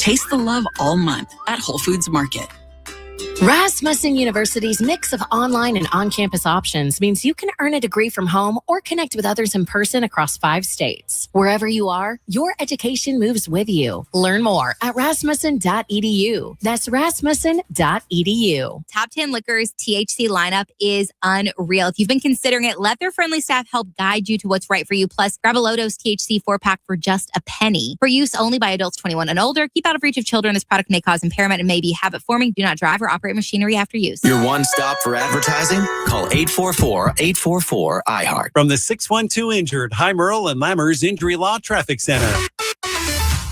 Taste the love all month at Whole Foods Market. Rasmussen University's mix of online and on-campus options means you can earn a degree from home or connect with others in person across 5 states. Wherever you are, your education moves with you. Learn more at rasmussen.edu. That's rasmussen.edu. Top 10 Liquor's THC lineup is unreal. If you've been considering it, let their friendly staff help guide you to what's right for you. Plus, grab a Lodo's THC 4-pack for just a penny. For use only by adults 21 and older. Keep out of reach of children. This product may cause impairment and may be habit-forming. Do not drive or operate machinery after use. Your one stop for advertising? Call 844-844-iHeart. From the 612 Injured, High Merle and Lammers Injury Law Traffic Center.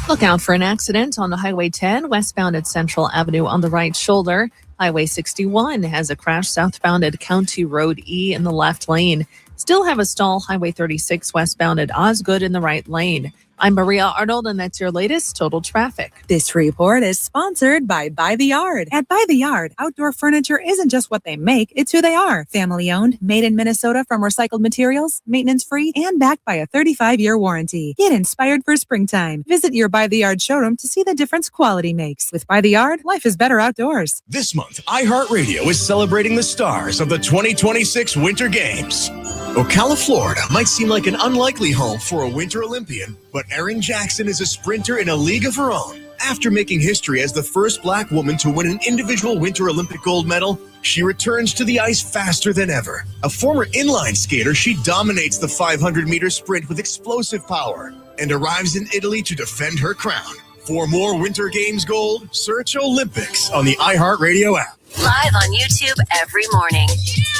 Look out for an accident on the Highway 10, westbound at Central Avenue on the right shoulder. Highway 61 has a crash southbound at County Road E in the left lane. Still have a stall Highway 36 westbound at Osgood in the right lane. I'm Maria Arnold, and that's your latest total traffic. This report is sponsored by the Yard. At By the Yard, outdoor furniture isn't just what they make, it's who they are. Family-owned, made in Minnesota from recycled materials, maintenance-free, and backed by a 35-year warranty. Get inspired for springtime. Visit your By the Yard showroom to see the difference quality makes. With By the Yard, life is better outdoors. This month, iHeartRadio is celebrating the stars of the 2026 Winter Games. Ocala, Florida might seem like an unlikely home for a Winter Olympian, but Erin Jackson is a sprinter in a league of her own. After making history as the first Black woman to win an individual Winter Olympic gold medal, she returns to the ice faster than ever. A former inline skater, she dominates the 500-meter sprint with explosive power and arrives in Italy to defend her crown. For more Winter Games gold, search Olympics on the iHeartRadio app. Live on YouTube every morning.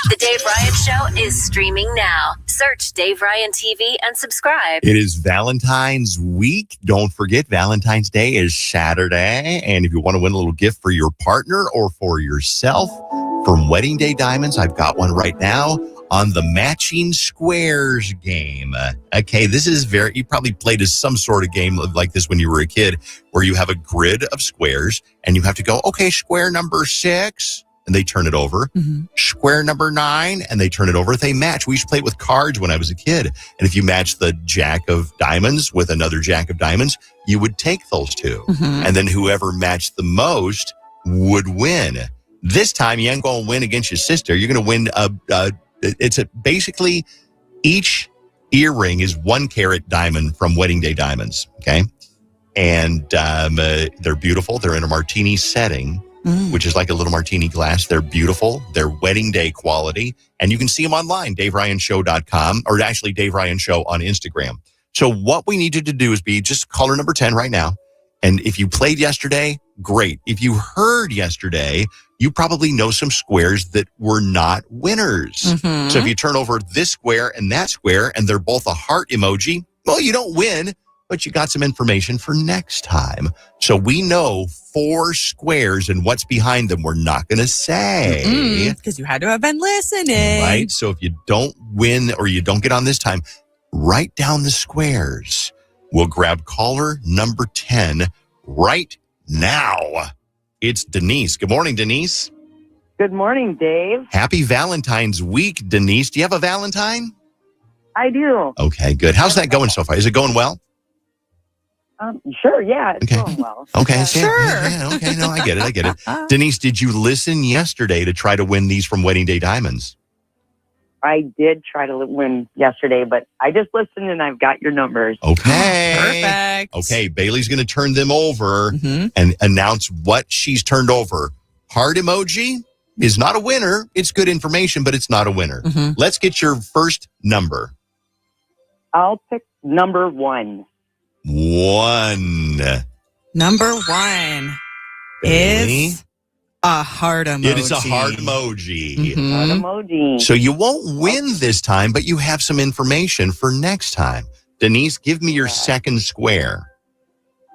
The Dave Ryan Show is streaming now. Search Dave Ryan TV and subscribe. It is Valentine's week. Don't forget, Valentine's Day is Saturday. And if you want to win a little gift for your partner or for yourself from Wedding Day Diamonds, I've got one right now on the Matching Squares game. Okay, this is you probably played some sort of game like this when you were a kid, where you have a grid of squares and you have to go, okay, square number 6, and they turn it over. Mm-hmm. Square number 9, and they turn it over. They match. We used to play it with cards when I was a kid. And if you match the Jack of Diamonds with another Jack of Diamonds, you would take those two. Mm-hmm. And then whoever matched the most would win. This time, you ain't going to win against your sister. You're going to win basically each earring is 1 carat diamond from Wedding Day Diamonds. Okay. And they're beautiful. They're in a martini setting, which is like a little martini glass. They're beautiful. They're wedding day quality. And you can see them online, DaveRyanShow.com, or actually Dave Ryan Show on Instagram. So what we need you to do is be just caller number 10 right now. And if you played yesterday, great. If you heard yesterday, you probably know some squares that were not winners. Mm-hmm. So if you turn over this square and that square, and they're both a heart emoji, well, you don't win, but you got some information for next time. So we know 4 squares, and what's behind them we're not going to say. Because you had to have been listening. Right? So if you don't win or you don't get on this time, write down the squares. We'll grab caller number 10 right now. It's Denise. Good morning, Denise. Good morning, Dave. Happy Valentine's week, Denise. Do you have a Valentine? I do. Okay, good. How's that going so far? Is it going well? Sure, yeah, it's going well. Okay, sure. Yeah, okay, no, I get it. Denise, did you listen yesterday to try to win these from Wedding Day Diamonds? I did try to win yesterday, but I just listened and I've got your numbers. Okay. Perfect. Okay, Bailey's going to turn them over and announce what she's turned over. Heart emoji is not a winner. It's good information, but it's not a winner. Mm-hmm. Let's get your first number. I'll pick number 1. 1. Number 1 is a heart emoji. It is a heart emoji. Mm-hmm. Heart emoji. So you won't win this time, but you have some information for next time. Denise, give me your second square.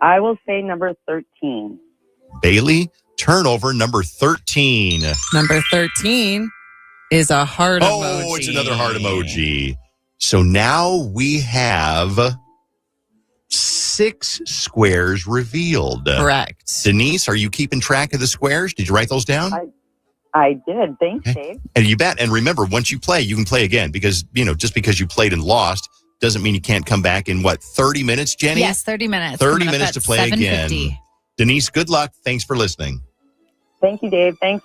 I will say number 13. Bailey, turn over number 13. Number 13 is a heart emoji. Oh, it's another heart emoji. So now we have 6 squares revealed. Correct. Denise, are you keeping track of the squares? Did you write those down? I did. Thanks, Dave. And you bet. And remember, once you play, you can play again because, just because you played and lost doesn't mean you can't come back in 30 minutes, Jenny? Yes, 30 minutes. 30 minutes to play again. Denise, good luck. Thanks for listening. Thank you, Dave. Thanks.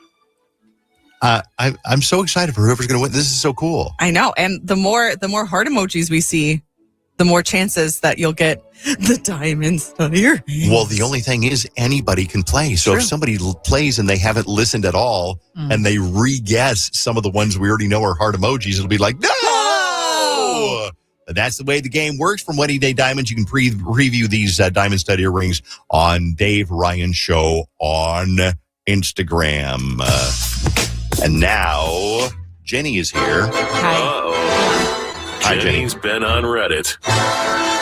I'm so excited for whoever's going to win. This is so cool. I know. And the more heart emojis we see, the more chances that you'll get the diamonds on your hands. Well, the only thing is anybody can play. So if somebody plays and they haven't listened at all and they re-guess some of the ones we already know are heart emojis, it'll be like, no! But that's the way the game works. From Wedding Day Diamonds, you can preview these diamond stud earrings on Dave Ryan Show on Instagram. And now, Jenny is here. Hi, Jenny's been on Reddit.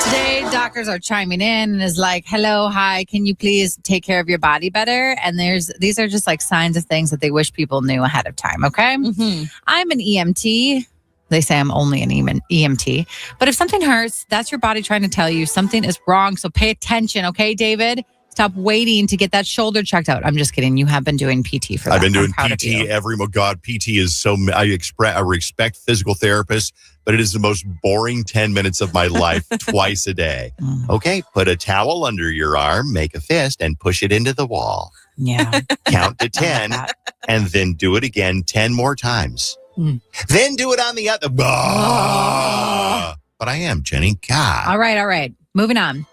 Today, doctors are chiming in and is like, hello, hi, can you please take care of your body better? And these are just like signs of things that they wish people knew ahead of time, okay? Mm-hmm. I'm an EMT. They say I'm only an EMT. But if something hurts, that's your body trying to tell you something is wrong. So pay attention, okay, David? Stop waiting to get that shoulder checked out. I'm just kidding. You have been doing PT for that. I've been doing PT God, PT is so... I respect physical therapists, but it is the most boring 10 minutes of my life twice a day. Okay, put a towel under your arm, make a fist, and push it into the wall. Yeah. Count to 10, and then do it again 10 more times. Then do it on the other. But I am, Jenny. God. All right. Moving on.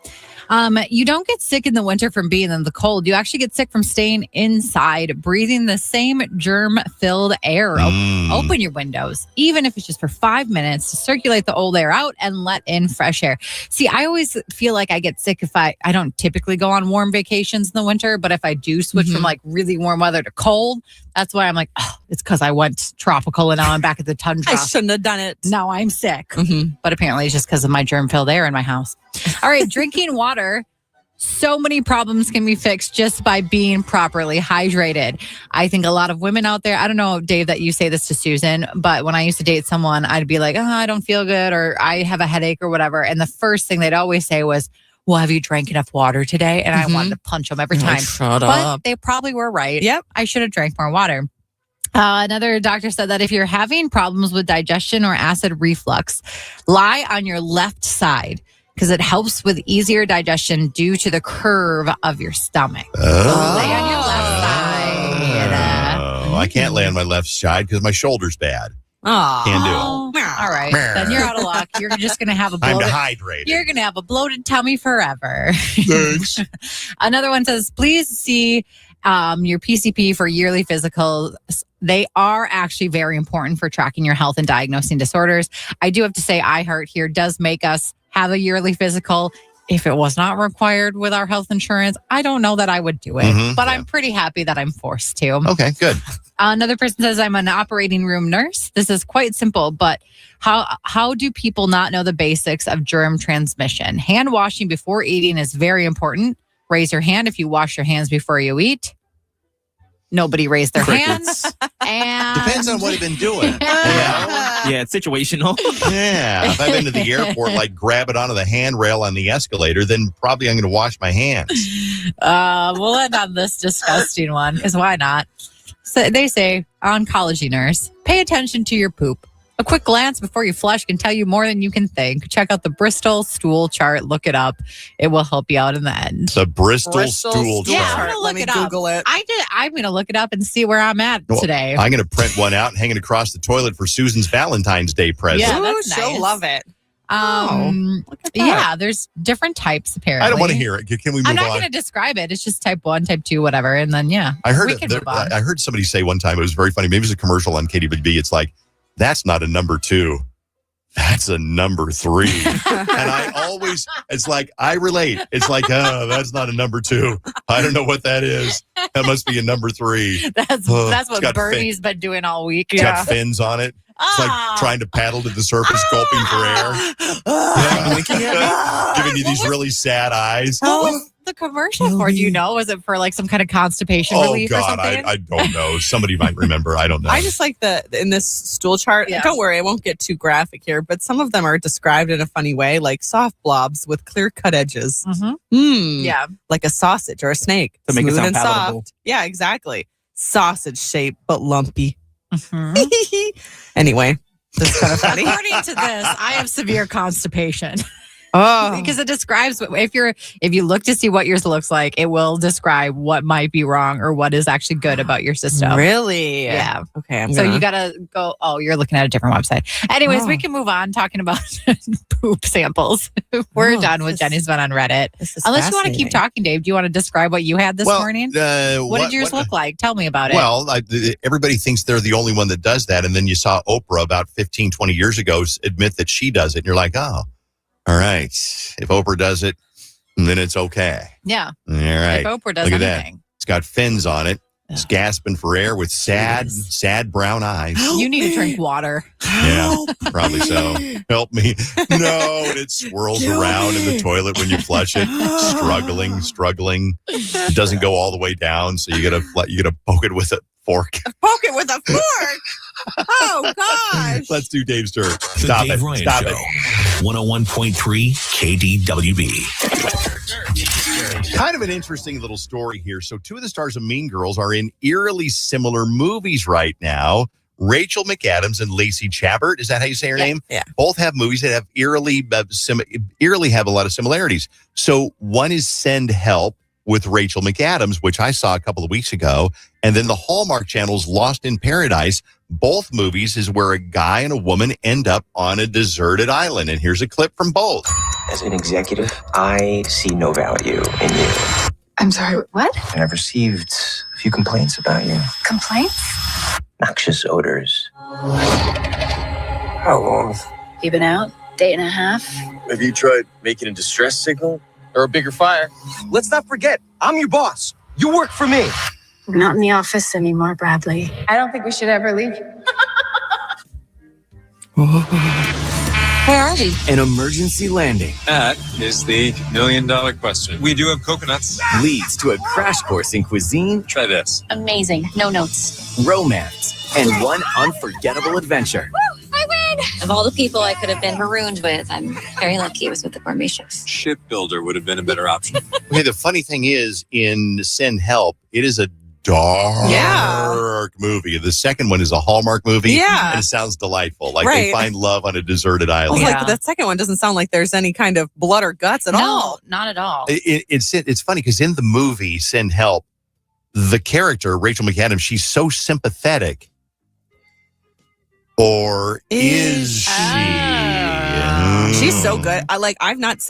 You don't get sick in the winter from being in the cold. You actually get sick from staying inside, breathing the same germ-filled air. Open your windows, even if it's just for 5 minutes, to circulate the old air out and let in fresh air. See, I always feel like I get sick if I don't typically go on warm vacations in the winter, but if I do switch from like really warm weather to cold, that's why I'm like, oh, it's because I went tropical and now I'm back at the tundra. I shouldn't have done it. Now I'm sick. But apparently it's just because of my germ-filled air in my house. All right, drinking water. So many problems can be fixed just by being properly hydrated. I think a lot of women out there, I don't know, Dave, that you say this to Susan, but when I used to date someone, I'd be like, I don't feel good, or I have a headache or whatever. And the first thing they'd always say was, well, have you drank enough water today? And I wanted to punch them every time. Shut up. But they probably were right. Yep. I should have drank more water. Another doctor said that if you're having problems with digestion or acid reflux, lie on your left side, because it helps with easier digestion due to the curve of your stomach. Lay on your left side. I can't lay on my left side because my shoulder's bad. Can't do it. All right. Then you're out of luck. You're just going to have a bloated... I'm dehydrated. You're going to have a bloated tummy forever. Thanks. Another one says, please see your PCP for yearly physicals. They are actually very important for tracking your health and diagnosing disorders. I do have to say, iHeart here does make us have a yearly physical. If it was not required with our health insurance, I don't know that I would do it, but I'm pretty happy that I'm forced to. Okay, good. Another person says, I'm an operating room nurse. This is quite simple, but how do people not know the basics of germ transmission? Hand washing before eating is very important. Raise your hand if you wash your hands before you eat. Nobody raised their hands. And depends on what you've been doing. Yeah, it's situational. Yeah. If I've been to the airport, like grab it onto the handrail on the escalator, then probably I'm going to wash my hands. We'll end on this disgusting one, because why not? So they say, oncology nurse, pay attention to your poop. A quick glance before you flush can tell you more than you can think. Check out the Bristol stool chart. Look it up. It will help you out in the end. The Bristol stool chart. Yeah, I'm going to look it up. Google it. I'm going to look it up and see where I'm at today. I'm going to print one out and hang it across the toilet for Susan's Valentine's Day present. Yeah, that's nice. She'll love it. Yeah, there's different types apparently. I don't want to hear it. Can we move on? I'm not going to describe it. It's just type 1, type 2, whatever. And then, I heard somebody say one time, it was very funny. Maybe it was a commercial on KDWB. It's like, that's not a number 2. That's a number 3. And I always, it's like, I relate. It's like, oh, that's not a number 2. I don't know what that is. That must be a number 3. That's what Bernie's been doing all week. It's got fins on it. It's like trying to paddle to the surface, gulping for air. Giving you these really sad eyes. What was the commercial for? Do you know? Was it for like some kind of constipation relief or something? I don't know. Somebody might remember. I don't know. I just like in this stool chart. Yeah. Don't worry, I won't get too graphic here, but some of them are described in a funny way, like soft blobs with clear-cut edges. Yeah. Like a sausage or a snake. To make it sound and palatable. soft. Yeah, exactly. Sausage shape, but lumpy. Anyway, this is kind of funny. According to this, I have severe constipation. Oh, because it describes if you look to see what yours looks like, it will describe what might be wrong or what is actually good about your system. Really? Yeah. Okay. You gotta go. Oh, you're looking at a different website. Anyways, we can move on talking about poop samples. We're done with Jenny's Been on Reddit. Unless you want to keep talking, Dave. Do you want to describe what you had this morning? What did yours look like? Tell me about it. Well, everybody thinks they're the only one that does that. And then you saw Oprah about 15, 20 years ago admit that she does it. And you're like, oh, all right. If Oprah does it, then it's okay. Yeah. All right. If Oprah does Look at anything. that. It's got fins on it. It's gasping for air with sad brown eyes. You need to drink water. Yeah, probably so. Help me. No, and it swirls around in the toilet when you flush it. Struggling. It doesn't go all the way down, so you gotta poke it with a fork. Poke it with a fork. Oh gosh. Let's do Dave's turn. The Stop Dave it. Ryan Stop Show. it. 101.3 KDWB. Kind of an interesting little story here. So 2 of the stars of Mean Girls are in eerily similar movies right now. Rachel McAdams and Lacey Chabert. Is that how you say her name? Yeah. Both have movies that have eerily have a lot of similarities. So one is Send Help with Rachel McAdams, which I saw a couple of weeks ago. And then the Hallmark Channel's Lost in Paradise. Both movies is where a guy and a woman end up on a deserted island. And here's a clip from both. As an executive, I see no value in you. I'm sorry, what? And I've received a few complaints about you. Complaints? Noxious odors. How long? You been out? Day and a half? Have you tried making a distress signal or a bigger fire? Let's not forget, I'm your boss. You work for me. We're not in the office anymore, Bradley. I don't think we should ever leave. Where are we? An emergency landing. That is the $1 million question. We do have coconuts. Leads to a crash course in cuisine. Try this. Amazing. No notes. Romance and one unforgettable adventure. Woo! I win! Of all the people I could have been marooned with, I'm very lucky it was with the gourmet chefs. Shipbuilder would have been a better option. Okay, the funny thing is, in Send Help, it is a dark movie. The second one is a Hallmark movie. Yeah. And it sounds delightful. Like they find love on a deserted island. Like the second one doesn't sound like there's any kind of blood or guts at all. No, not at all. It's funny because in the movie Send Help, the character, Rachel McAdams, she's so sympathetic. Or is she? She's so good. I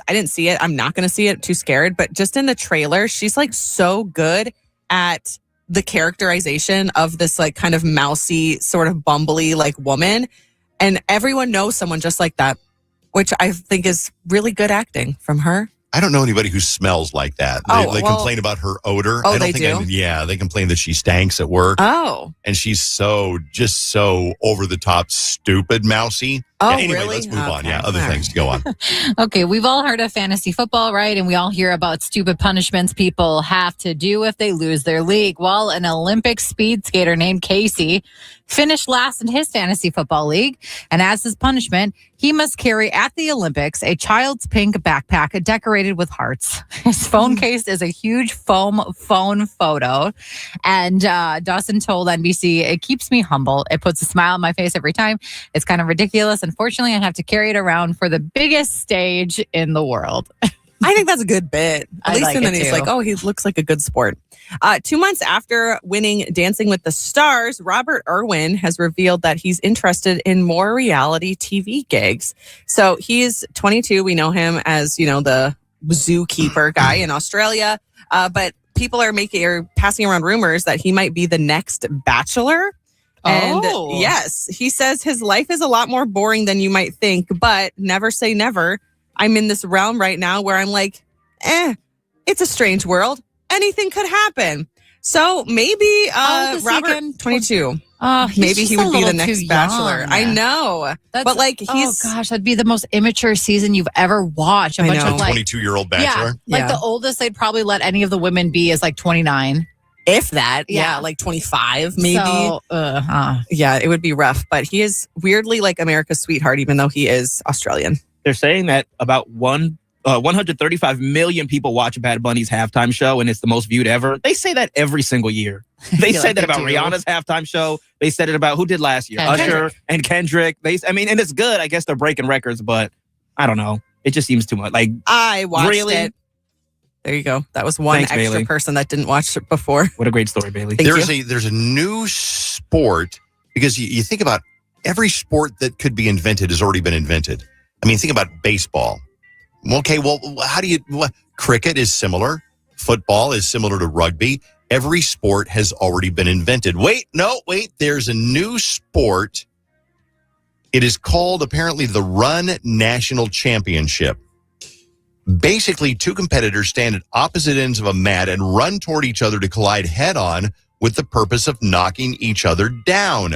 didn't see it. I'm not going to see it. Too scared. But just in the trailer, she's like so good at the characterization of this like kind of mousy, sort of bumbly like woman. And everyone knows someone just like that, which I think is really good acting from her. I don't know anybody who smells like that. They complain about her odor. Oh, I don't they think do? They complain that she stanks at work. Oh. And she's so over the top, stupid, mousy. Oh, yeah, anyway, really? let's move on. Okay. Yeah, other things to go on. Okay, we've all heard of fantasy football, right? And we all hear about stupid punishments people have to do if they lose their league. Well, an Olympic speed skater named Casey finished last in his fantasy football league. And as his punishment, he must carry at the Olympics a child's pink backpack decorated with hearts. His phone case is a huge foam phone photo. And Dawson told NBC, "It keeps me humble. It puts a smile on my face every time. It's kind of ridiculous. Unfortunately, I have to carry it around for the biggest stage in the world." I think that's a good bit. At least, and then he's too. like, "Oh, he looks like a good sport." 2 months after winning Dancing with the Stars, Robert Irwin has revealed that he's interested in more reality TV gigs. So he's 22. We know him as, the zookeeper guy in Australia. But people are passing around rumors that he might be the next Bachelor. And yes, he says his life is a lot more boring than you might think, but never say never. I'm in this realm right now where I'm like, it's a strange world. Anything could happen. So maybe Robert, 22. Maybe he would be the next Bachelor. I know. But he's... Oh gosh, that'd be the most immature season you've ever watched. A bunch of 22-year-old Bachelor? Yeah, the oldest they'd probably let any of the women be is like 29. If that, like 25 maybe. So, yeah, it would be rough. But he is weirdly like America's sweetheart, even though he is Australian. They're saying that about 135 million people watch Bad Bunny's halftime show, and it's the most viewed ever. They say that every single year. They say that about Rihanna's halftime show. They said it about who did last year? Usher and Kendrick. And it's good. I guess they're breaking records, but I don't know. It just seems too much. Like, I watched really? it. There you go. That was one Thanks, extra Bailey. person that didn't watch it before. What a great story, Bailey. There's a new sport, because you think about every sport that could be invented has already been invented. I mean, think about baseball. Okay, well, cricket is similar. Football is similar to rugby. Every sport has already been invented. Wait, there's a new sport. It is called, apparently, the Run National Championship. Basically, two competitors stand at opposite ends of a mat and run toward each other to collide head-on with the purpose of knocking each other down.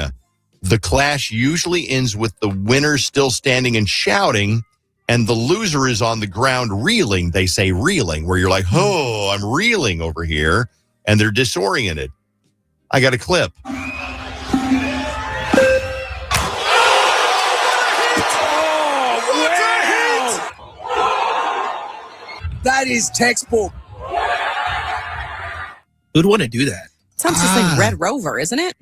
The clash usually ends with the winner still standing and shouting, and the loser is on the ground reeling. They say reeling, where you're like, oh, I'm reeling over here, and they're disoriented. I got a clip. That is textbook. Who'd want to do that? Sounds just like Red Rover, isn't it?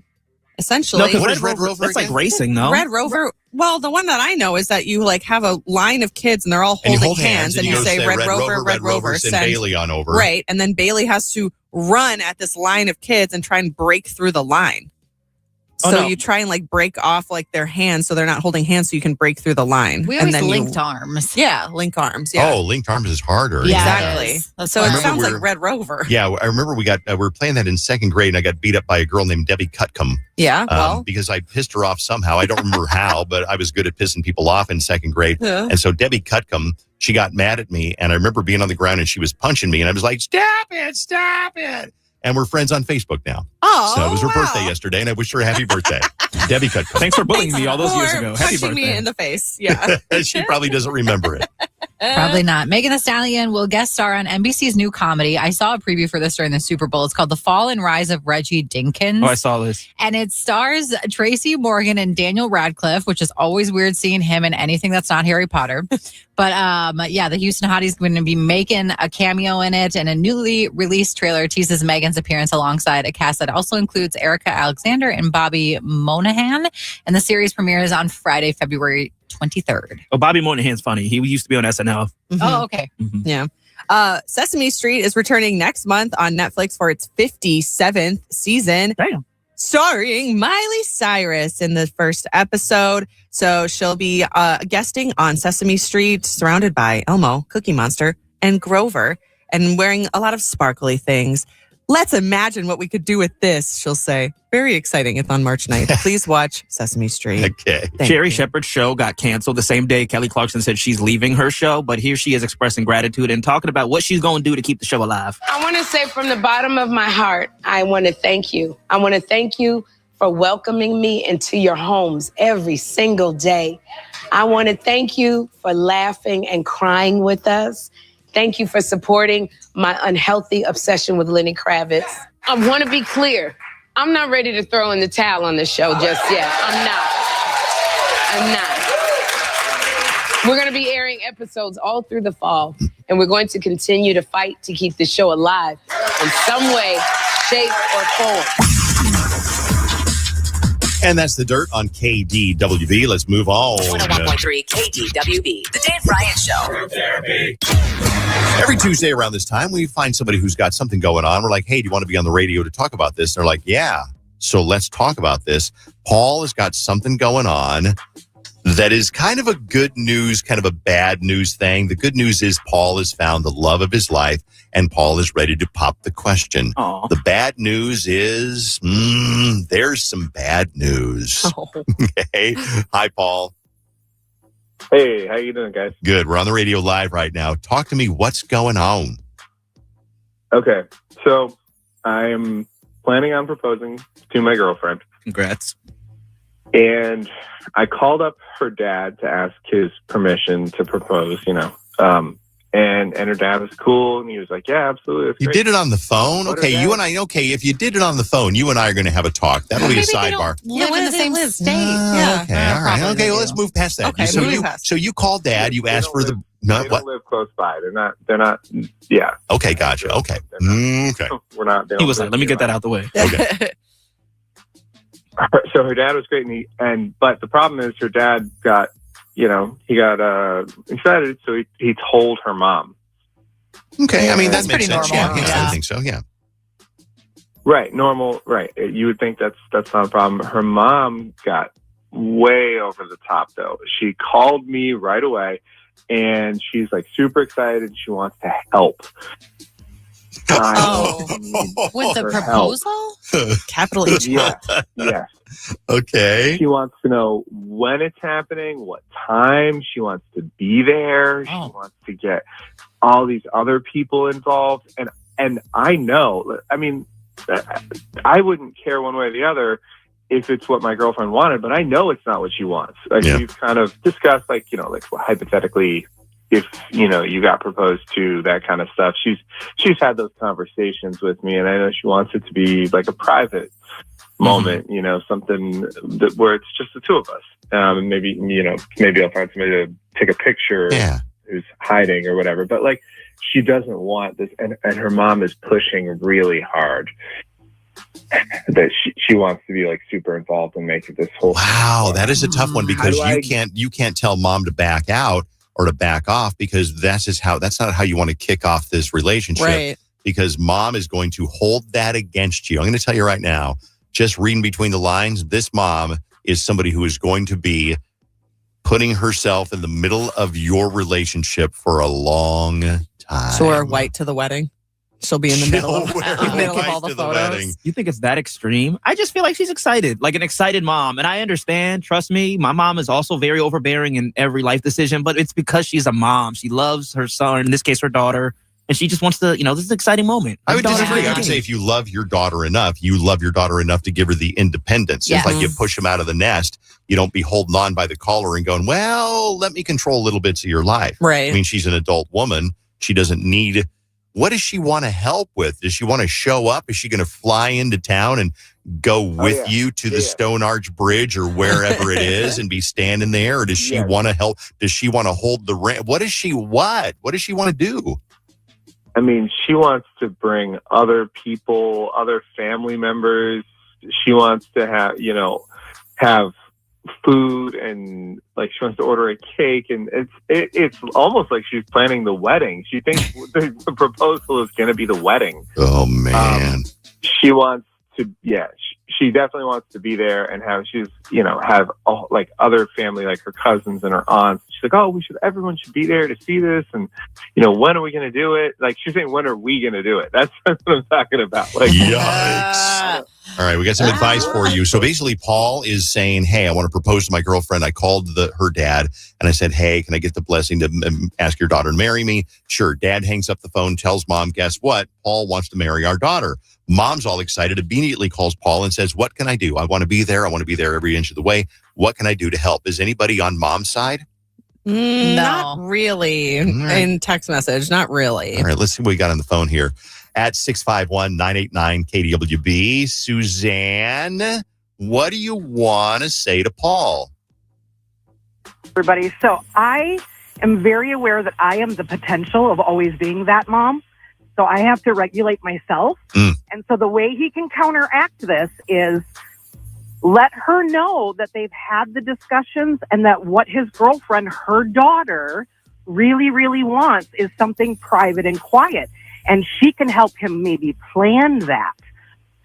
Essentially. No, because Red Rover, that's like racing, no? Red Rover, well, the one that I know is that you like have a line of kids and they're all holding hands and you say Red Rover, send Bailey on over. Right, and then Bailey has to run at this line of kids and try and break through the line. So you try and like break off like their hands so they're not holding hands so you can break through the line. We always linked arms. Yeah, link arms. Yeah. Oh, linked arms is harder. Yeah, exactly. So it sounds like Red Rover. Yeah, I remember we were playing that in second grade, and I got beat up by a girl named Debbie Cutcomb. Yeah, well. Because I pissed her off somehow. I don't remember how, but I was good at pissing people off in second grade. Yeah. And so Debbie Cutcomb, she got mad at me, and I remember being on the ground, and she was punching me, and I was like, stop it. And we're friends on Facebook now. Oh, so it was her birthday yesterday, and I wished her a happy birthday. Debbie Cutcomb. Thanks for bullying me all those years ago. Happy Punching birthday. me in the face. Yeah. She probably doesn't remember it. Probably not. Megan Thee Stallion will guest star on NBC's new comedy. I saw a preview for this during the Super Bowl. It's called The Fall and Rise of Reggie Dinkins. Oh, I saw this. And it stars Tracy Morgan and Daniel Radcliffe, which is always weird seeing him in anything that's not Harry Potter. But the Houston Hottie's going to be making a cameo in it, and a newly released trailer teases Megan's appearance alongside a cast that also includes Erica Alexander and Bobby Monahan. And the series premieres on Friday, February 23rd. Oh, Bobby Monahan's funny. He used to be on SNL. Mm-hmm. Oh, okay. Mm-hmm. Yeah. Sesame Street is returning next month on Netflix for its 57th season. Damn. Starring Miley Cyrus in the first episode. So she'll be guesting on Sesame Street, surrounded by Elmo, Cookie Monster, and Grover, and wearing a lot of sparkly things. Let's imagine what we could do with this, she'll say. Very exciting. It's on March 9th. Please watch Sesame Street. Okay. Sherry Shepherd's show got canceled the same day Kelly Clarkson said she's leaving her show, but here she is expressing gratitude and talking about what she's going to do to keep the show alive. I want to say from the bottom of my heart, I want to thank you. I want to thank you for welcoming me into your homes every single day. I want to thank you for laughing and crying with us. Thank you for supporting my unhealthy obsession with Lenny Kravitz. I want to be clear. I'm not ready to throw in the towel on the show just yet. I'm not. We're going to be airing episodes all through the fall, and we're going to continue to fight to keep the show alive in some way, shape, or form. And that's the dirt on KDWB. Let's move on. 101.3 KDWB, The Dave Bryant Show. Every Tuesday around this time, we find somebody who's got something going on. We're like, hey, do you want to be on the radio to talk about this? And they're like, yeah. So let's talk about this. Paul has got something going on that is kind of a good news, kind of a bad news thing. The good news is Paul has found the love of his life, and Paul is ready to pop the question. Aww. The bad news is there's some bad news. Oh. Okay. Hi, Paul. Hey, how you doing, guys? Good. We're on the radio live right now. Talk to me. What's going on? Okay. So I'm planning on proposing to my girlfriend. Congrats. And I called up her dad to ask his permission to propose, and her dad was cool. And he was like, yeah, absolutely. That's You great. did it on the phone? What Okay, is you that? and I, if you did it on the phone, you and I are going to have a talk. That'll be a sidebar. Live in the same state. Yeah. Okay, all right. Probably Okay, well, do. let's move past that. Okay, moving past. So you called dad, you asked for the... They No, don't what? live close by. They're not, yeah. Okay, gotcha. Okay. Okay. We're not. they He don't was like, live let me get nearby. that out the way. Okay. So her dad was great, but the problem is her dad got he got excited, so he told her mom. Okay, I mean, that That's makes pretty sense. normal. Yeah, Yeah. I think so, yeah. Right, normal, right. You would think that's not a problem. Her mom got way over the top, though. She called me right away, and she's like super excited. She wants to help. With the proposal? Capital H. Yes. Okay. She wants to know when it's happening, what time. She wants to be there. She wants to get all these other people involved. And I know, I mean, I wouldn't care one way or the other if it's what my girlfriend wanted, but I know it's not what she wants. Like, we've kind of discussed, like hypothetically, if you got proposed to, that kind of stuff. She's had those conversations with me, and I know she wants it to be like a private moment, something where it's just the two of us. And maybe I'll find somebody to take a picture who's hiding or whatever. But like, she doesn't want this, and her mom is pushing really hard that she wants to be like super involved and make it this whole. Wow, that is a tough one, because you can't tell mom to back out or to back off, because that's not how you want to kick off this relationship. Right. Because mom is going to hold that against you. I'm going to tell you right now, just reading between the lines, this mom is somebody who is going to be putting herself in the middle of your relationship for a long time. So wear white to the wedding. She'll be in the middle of all the photos. You think it's that extreme? I just feel like she's excited, like an excited mom. And I understand, trust me, my mom is also very overbearing in every life decision, but it's because she's a mom. She loves her son, in this case, her daughter. And she just wants to, this is an exciting moment. I would disagree. I would say if you love your daughter enough, you love your daughter enough to give her the independence. It's like you push them out of the nest. You don't be holding on by the collar and going, well, let me control little bits of your life. Right. I mean, she's an adult woman. She doesn't need... What does she want to help with? Does she want to show up? Is she going to fly into town and go with you to the Stone Arch Bridge or wherever it is and be standing there? Or does she want to help? Does she want to hold the ramp? What does she want to do? I mean, she wants to bring other people, other family members. She wants to have food, and like she wants to order a cake, and it's almost like she's planning the wedding. She thinks the proposal is going to be the wedding. Oh man. She wants to, she definitely wants to be there and have like other family, like her cousins and her aunts. She's like, oh, everyone should be there to see this. And, when are we going to do it? Like, she's saying, when are we going to do it? That's what I'm talking about. Like, yikes. All right, we got some advice for you. So basically, Paul is saying, hey, I want to propose to my girlfriend. I called her dad, and I said, hey, can I get the blessing to ask your daughter to marry me? Sure. Dad hangs up the phone, tells mom, guess what? Paul wants to marry our daughter. Mom's all excited, immediately calls Paul and says, what can I do? I want to be there. I want to be there every inch of the way. What can I do to help? Is anybody on mom's side? Not really. Right. In text message, not really. All right, let's see what we got on the phone here. At 651-989-KDWB. Suzanne, what do you want to say to Paul? Everybody, so I am very aware that I am the potential of always being that mom. So I have to regulate myself. And so the way he can counteract this is let her know that they've had the discussions and that what his girlfriend, her daughter, really, really wants is something private and quiet. And she can help him maybe plan that.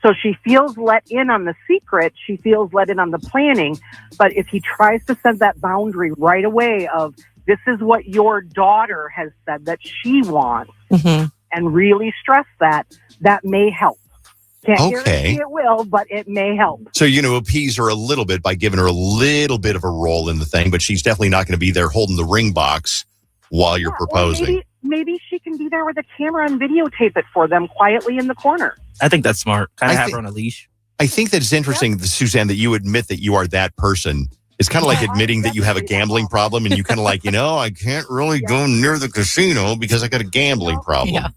So she feels let in on the secret. She feels let in on the planning. But if he tries to set that boundary right away of this is what your daughter has said that she wants, and really stress that may help. Can't guarantee it will, but it may help. So, appease her a little bit by giving her a little bit of a role in the thing, but she's definitely not going to be there holding the ring box while you're proposing. Maybe she can be there with a camera and videotape it for them quietly in the corner. I think that's smart. Kind of have her on a leash. I think that it's interesting, Suzanne, that you admit that you are that person. It's kind of like admitting that you have a gambling problem, and you kind of like, I can't really go near the casino because I got a gambling problem. Yeah.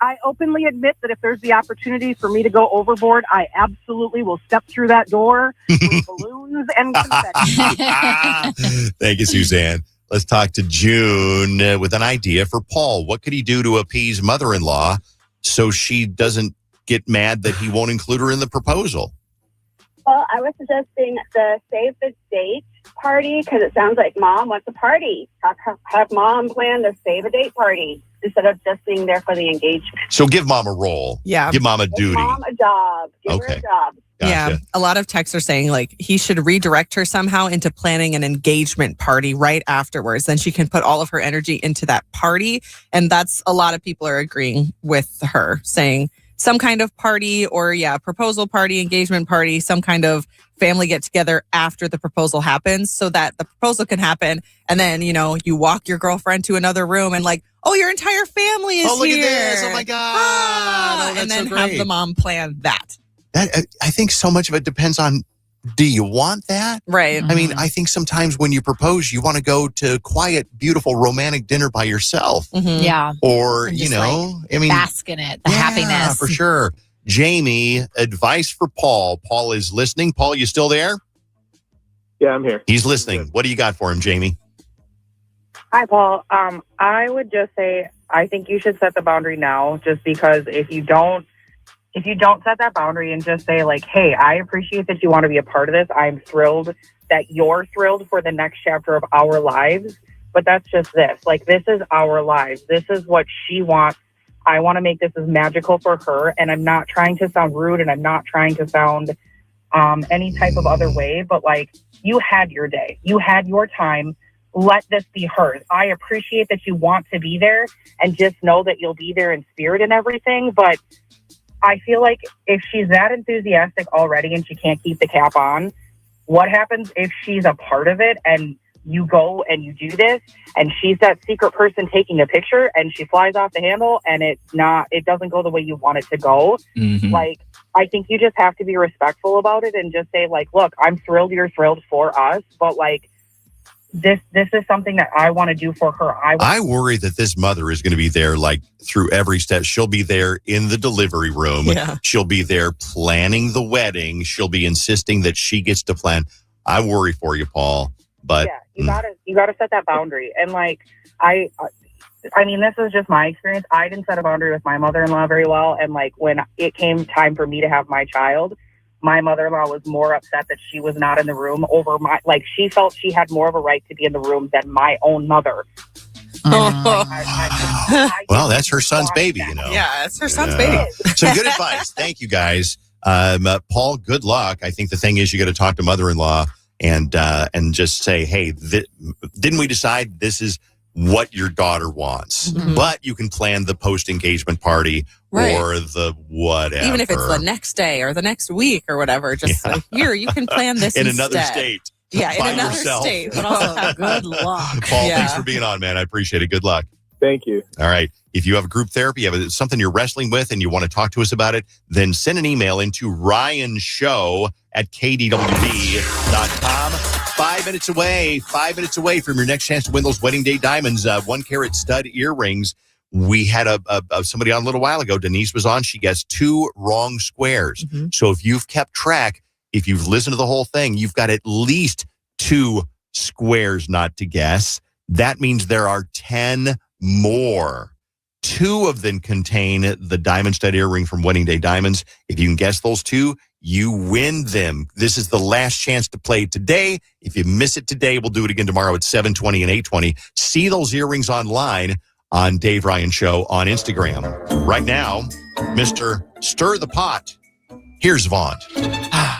I openly admit that if there's the opportunity for me to go overboard, I absolutely will step through that door with balloons and confetti. Thank you, Suzanne. Let's talk to June with an idea for Paul. What could he do to appease mother-in-law so she doesn't get mad that he won't include her in the proposal? Well, I was suggesting the save the date party because it sounds like mom wants a party. Have mom plan the save a date party instead of just being there for the engagement. So give mom a role. Yeah. Give mom a Give duty. mom a job. Give her a job. Gotcha. Yeah, a lot of texts are saying like he should redirect her somehow into planning an engagement party right afterwards. Then she can put all of her energy into that party. And that's a lot of people are agreeing with her, saying some kind of party or proposal party, engagement party, some kind of family get together after the proposal happens so that the proposal can happen. And then, you walk your girlfriend to another room and like, oh, your entire family is here. Oh, look at this. Oh my God. And then have the mom plan that. I think so much of it depends on, do you want that? Right. I mean, I think sometimes when you propose, you want to go to quiet, beautiful, romantic dinner by yourself. Mm-hmm. Yeah. Or, bask in it, the happiness. For sure. Jamie, advice for Paul. Paul is listening. Paul, you still there? Yeah, I'm here. He's listening. What do you got for him, Jamie? Hi, Paul. I would just say, I think you should set the boundary now, just because if you don't set that boundary and just say like, hey, I appreciate that you want to be a part of this. I'm thrilled that you're thrilled for the next chapter of our lives. But that's just this. Like, this is our lives. This is what she wants. I want to make this as magical for her. And I'm not trying to sound rude and I'm not trying to sound any type of other way. But like, you had your day. You had your time. Let this be hers. I appreciate that you want to be there and just know that you'll be there in spirit and everything. But I feel like if she's that enthusiastic already and she can't keep the cap on, what happens if she's a part of it and you go and you do this and she's that secret person taking a picture and she flies off the handle and it doesn't go the way you want it to go. Mm-hmm. Like, I think you just have to be respectful about it and just say like, look, I'm thrilled you're thrilled for us, but like, this is something that I want to do for her. I worry that this mother is going to be there like through every step. She'll be there in the delivery room. Yeah. She'll be there planning the wedding. She'll be insisting that she gets to plan. I worry for you, Paul. But yeah, you gotta set that boundary. And like I mean, this is just my experience. I didn't set a boundary with my mother-in-law very well. And like when it came time for me to have my child, my mother-in-law was more upset that she was not in the room over she felt she had more of a right to be in the room than my own mother. Well, that's her son's baby, Yeah, it's her son's baby. So good advice. Thank you, guys. Paul, good luck. I think the thing is you got to talk to mother-in-law and just say, hey, didn't we decide this is what your daughter wants? Mm-hmm. But you can plan the post-engagement party or the whatever. Even if it's the next day or the next week or whatever, just like, here, you can plan this in instead. another state. Yeah, in by another yourself. state. But also, good luck. Paul, thanks for being on, man. I appreciate it. Good luck. Thank you. All right. If you have a group therapy, you have something you're wrestling with and you want to talk to us about it, then send an email into ryanshow@kdwb.com. 5 minutes away from your next chance to win those wedding day diamonds, 1 carat stud earrings. We had somebody on a little while ago. Denise was on. She guessed 2 wrong squares. Mm-hmm. So if you've kept track, if you've listened to the whole thing, you've got at least 2 squares not to guess. That means there are 10 more. 2 of them contain the diamond stud earring from Wedding Day Diamonds. If you can guess those 2, you win them. This is the last chance to play today. If you miss it today, we'll do it again tomorrow at 7:20 and 8:20. See those earrings online on Dave Ryan Show on Instagram. Right now, Mr. Stir the Pot. Here's Vaughn.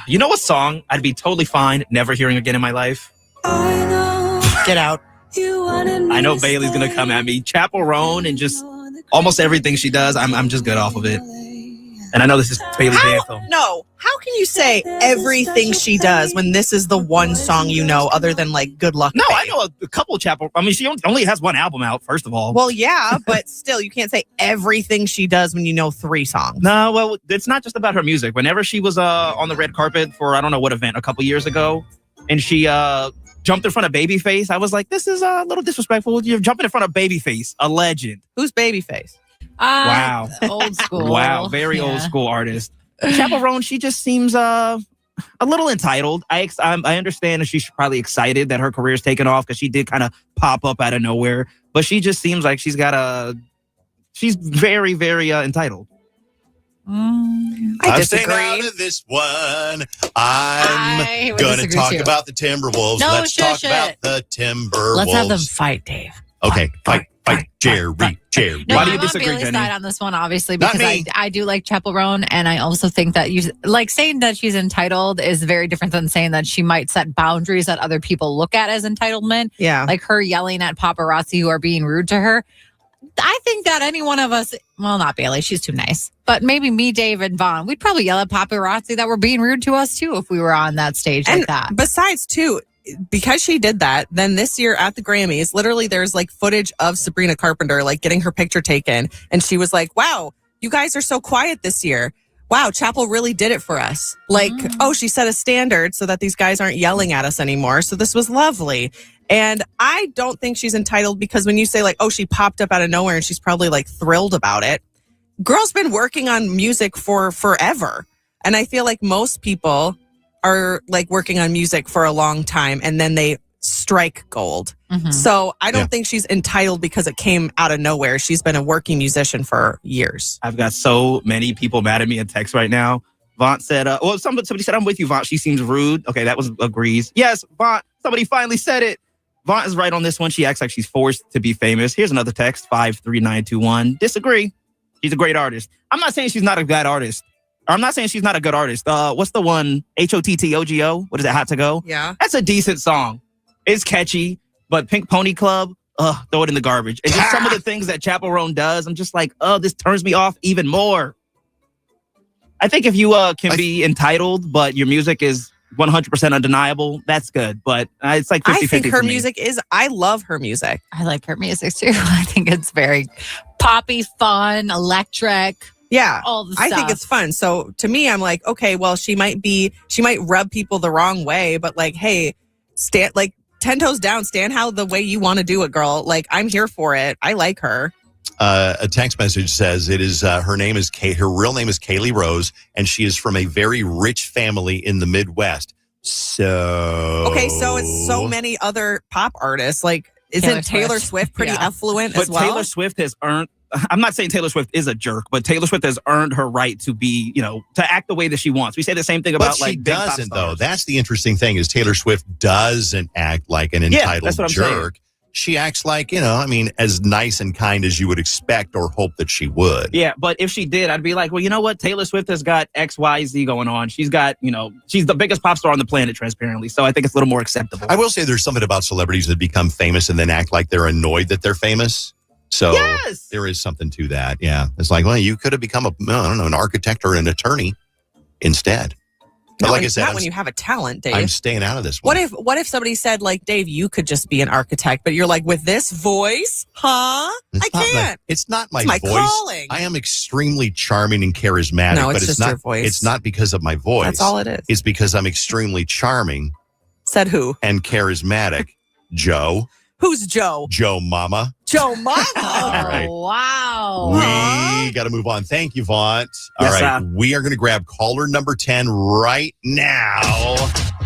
You know what song I'd be totally fine never hearing again in my life? Get out. I know Bailey's going to come at me. Chapel Roan and just almost everything she does, I'm just good off of it. And I know this is Bailey's anthem. No. How can you say everything she does when this is the one song you know other than like Good Luck? No, Babe? I know a couple of Chapel. I mean, she only has one album out, first of all. Well, yeah, but still, you can't say everything she does when you know 3 songs. No, well, it's not just about her music. Whenever she was on the red carpet for I don't know what event a couple years ago, and she jumped in front of Babyface, I was like, this is a little disrespectful. You're jumping in front of Babyface, a legend. Who's Babyface? Wow. Old school. Wow, very old school artist. Chapel Roan, she just seems a little entitled. I understand that she's probably excited that her career's taken off because she did kind of pop up out of nowhere. But she just seems like she's very, very entitled. I staying disagree. out of this one. I'm going to talk about the Timberwolves. No, Let's talk shush about it. the Timberwolves. Let's have them fight, Dave. Okay, fight, Jerry. No, Why do you I'm disagree, on Bailey's Jenny? side on this one, obviously, Not because me. I do like Chaperone, and I also think that saying that she's entitled is very different than saying that she might set boundaries that other people look at as entitlement. Yeah. Like her yelling at paparazzi who are being rude to her. I think that any one of us, well, not Bailey, she's too nice, but maybe me, Dave, and Vaughn, we'd probably yell at paparazzi that were being rude to us too if we were on that stage like that. Besides, too, because she did that, then this year at the Grammys, literally there's like footage of Sabrina Carpenter like getting her picture taken. And she was like, wow, you guys are so quiet this year. Wow, Chapel really did it for us. Like, she set a standard so that these guys aren't yelling at us anymore. So this was lovely. And I don't think she's entitled because when you say like, she popped up out of nowhere and she's probably like thrilled about it. Girl's been working on music for forever. And I feel like most people are like working on music for a long time and then they strike gold. Mm-hmm. So I don't think she's entitled because it came out of nowhere. She's been a working musician for years. I've got so many people mad at me in text right now. Vaughn said, somebody said, I'm with you, Vaughn. She seems rude. Okay, that was agrees. Yes, Vaughn, somebody finally said it. Vaughn is right on this one. She acts like she's forced to be famous. Here's another text, 53921. Disagree. She's a great artist. I'm not saying she's not a bad artist. I'm not saying she's not a good artist. What's the one? HOTTOGO? What is it? Hot to Go? Yeah. That's a decent song. It's catchy, but Pink Pony Club, throw it in the garbage. And just some of the things that Chaperone does, I'm just like, this turns me off even more. I think if you can be entitled, but your music is 100% undeniable, that's good. But it's like 50-50 I think her for me. music is, I love her music. I like her music too. I think it's very poppy, fun, electric. Yeah, all the I stuff. think it's fun. So to me, I'm like, okay, well, she might rub people the wrong way, but like, hey, stand like 10 toes down, stand the way you want to do it, girl. Like, I'm here for it. I like her. A text message says it is her real name is Kaylee Rose, and she is from a very rich family in the Midwest. So it's so many other pop artists. Like, isn't Taylor Swift pretty affluent as well? Taylor Swift has earned. I'm not saying Taylor Swift is a jerk, but Taylor Swift has earned her right to be, to act the way that she wants. We say the same thing about she doesn't, though. That's the interesting thing is Taylor Swift doesn't act like an entitled jerk. She acts like, as nice and kind as you would expect or hope that she would. Yeah, but if she did, I'd be like, well, you know what? Taylor Swift has got X, Y, Z going on. She's got, she's the biggest pop star on the planet, transparently. So I think it's a little more acceptable. I will say there's something about celebrities that become famous and then act like they're annoyed that they're famous. So there is something to that. Yeah. It's like, well, you could have become an architect or an attorney instead. But like I said, when you have a talent, Dave. I'm staying out of this one. What if somebody said, like, Dave, you could just be an architect, but you're like, with this voice, huh? I can't. It's not my my voice. calling. I am extremely charming and charismatic. No, it's but just not your voice. It's not because of my voice. That's all it is. It's because I'm extremely charming. Said who? And charismatic. Joe. Who's Joe? Joe Mama. Joe Mama. Right. Wow. We got to move on. Thank you, Vaunt. All right. We are going to grab caller number 10 right now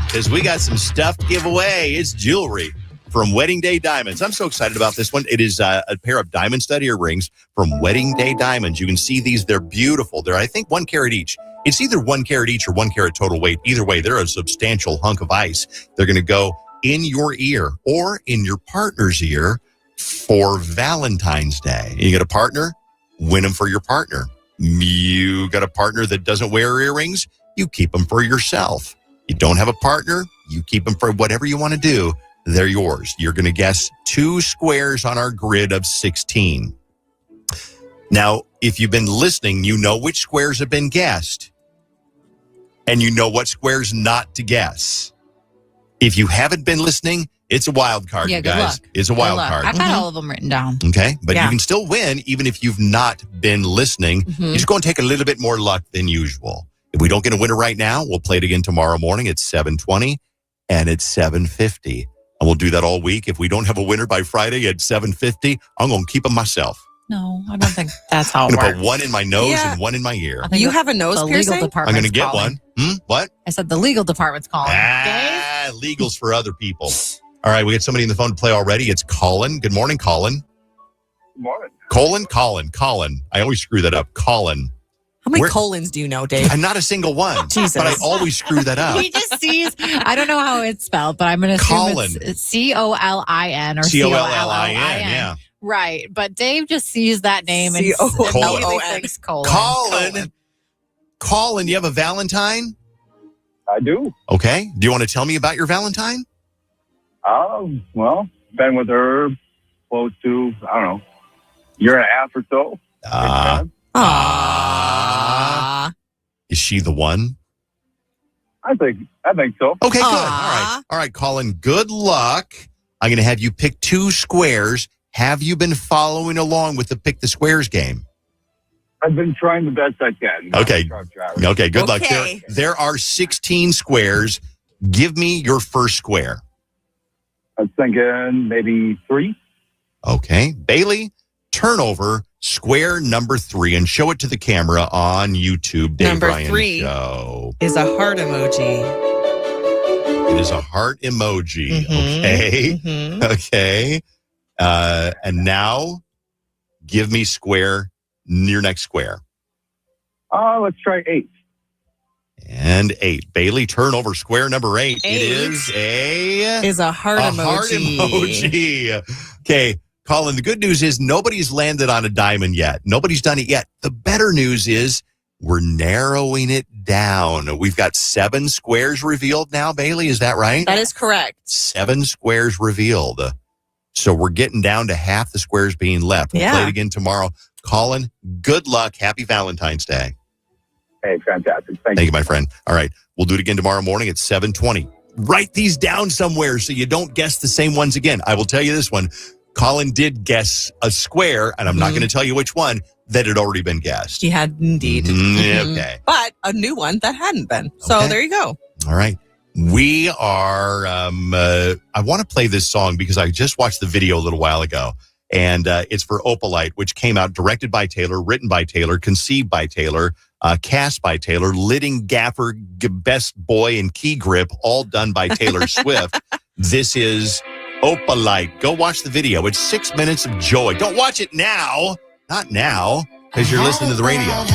because we got some stuff to give away. It's jewelry from Wedding Day Diamonds. I'm so excited about this one. It is a pair of diamond stud earrings from Wedding Day Diamonds. You can see these. They're beautiful. They're, I think, 1 carat each. It's either 1 carat each or 1 carat total weight. Either way, they're a substantial hunk of ice. They're going to go in your ear or in your partner's ear for Valentine's Day. You got a partner? Win them for your partner. You got a partner that doesn't wear earrings? You keep them for yourself. You don't have a partner? You keep them for whatever you want to do. They're yours. You're going to guess 2 squares on our grid of 16. Now, if you've been listening, you know which squares have been guessed. And you know what squares not to guess. If you haven't been listening, it's a wild card, you guys. Luck. It's a wild card. I've got all of them written down. Okay, but you can still win even if you've not been listening. You're just going to take a little bit more luck than usual. If we don't get a winner right now, we'll play it again tomorrow morning at 7:20 and at 7:50. And we'll do that all week. If we don't have a winner by Friday at 7:50, I'm going to keep them myself. No, I don't think that's how it I'm works. going to put 1 in my nose and 1 in my ear. You have a nose piercing? I'm going to get one. What? I said the legal department's calling. Legals for other people. All right, we got somebody in the phone to play already. It's Colin. Good morning, Colin. Good morning. Colin. I always screw that up. Colin. How many colons do you know, Dave? And not a single one. Jesus. But I always screw that up. He just sees, I don't know how it's spelled, but I'm going to assume Colin. it's Colin or Collin, yeah. Right. But Dave just sees that name and Colin. immediately thinks colon. Colin, you have a Valentine? I do. Okay. Do you want to tell me about your Valentine? Well, been with her close to, I don't know, year and a half or so. Is she the one? I think so. Okay, good. All right, Colin, good luck. I'm going to have you pick 2 squares. Have you been following along with the Pick the Squares game? I've been trying the best I can. Okay, good luck. There are 16 squares. Give me your first square. I was thinking maybe 3. Okay. Bailey, turn over square number 3 and show it to the camera on YouTube. Dave Number Ryan 3 Show. is a heart emoji. It is a heart emoji. Okay. Okay. And now give me your next square. Let's try 8. And 8. Bailey, turn over square number 8. It is a heart emoji. Heart emoji. Okay, Colin, the good news is nobody's landed on a diamond yet. Nobody's done it yet. The better news is we're narrowing it down. We've got 7 squares revealed now, Bailey. Is that right? That is correct. 7 squares revealed. So we're getting down to half the squares being left. We'll play it again tomorrow. Colin, good luck. Happy Valentine's Day. Hey, fantastic. Thank you, my friend. All right. We'll do it again tomorrow morning at 7:20. Write these down somewhere so you don't guess the same ones again. I will tell you this one. Colin did guess a square, and I'm not going to tell you which one, that had already been guessed. He had indeed. Okay. But a new one that hadn't been. So there you go. All right. We are, I want to play this song because I just watched the video a little while ago. And it's for Opalite, which came out directed by Taylor, written by Taylor, conceived by Taylor, cast by Taylor, lidding, gaffer, best boy, and key grip, all done by Taylor Swift. This is Opalite. Go watch the video. It's 6 minutes of joy. Don't watch it now. Not now, because you're listening to the radio.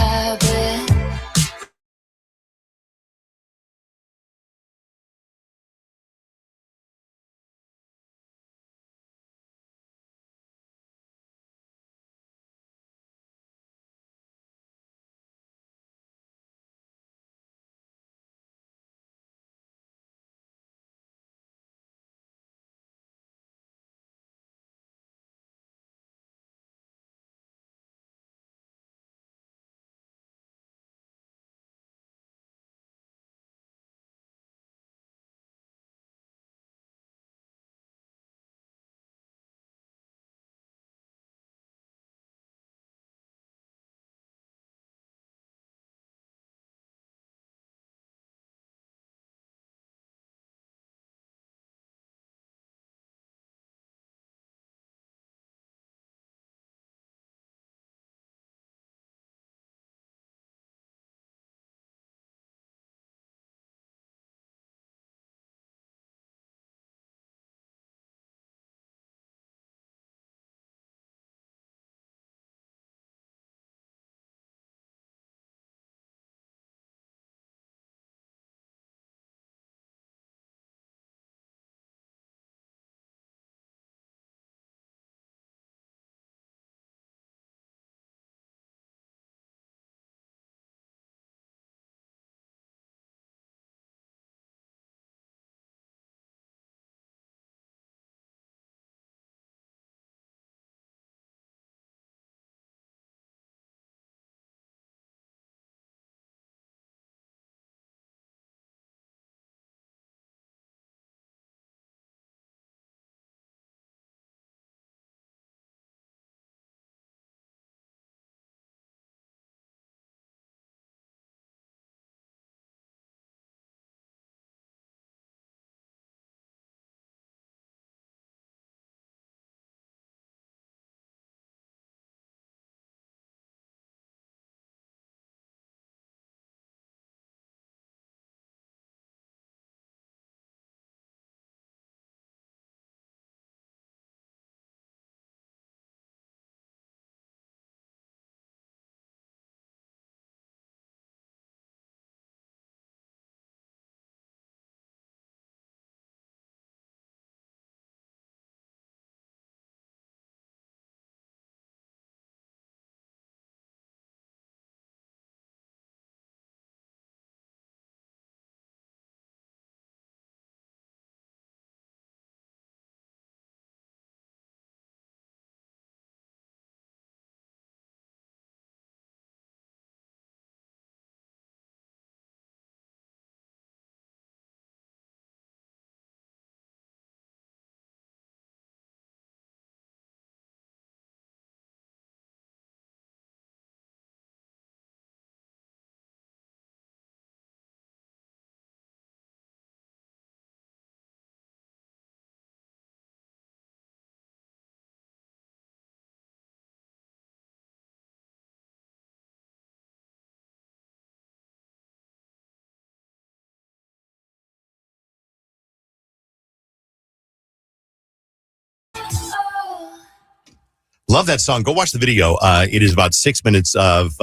Love that song. Go watch the video. It is about 6 minutes of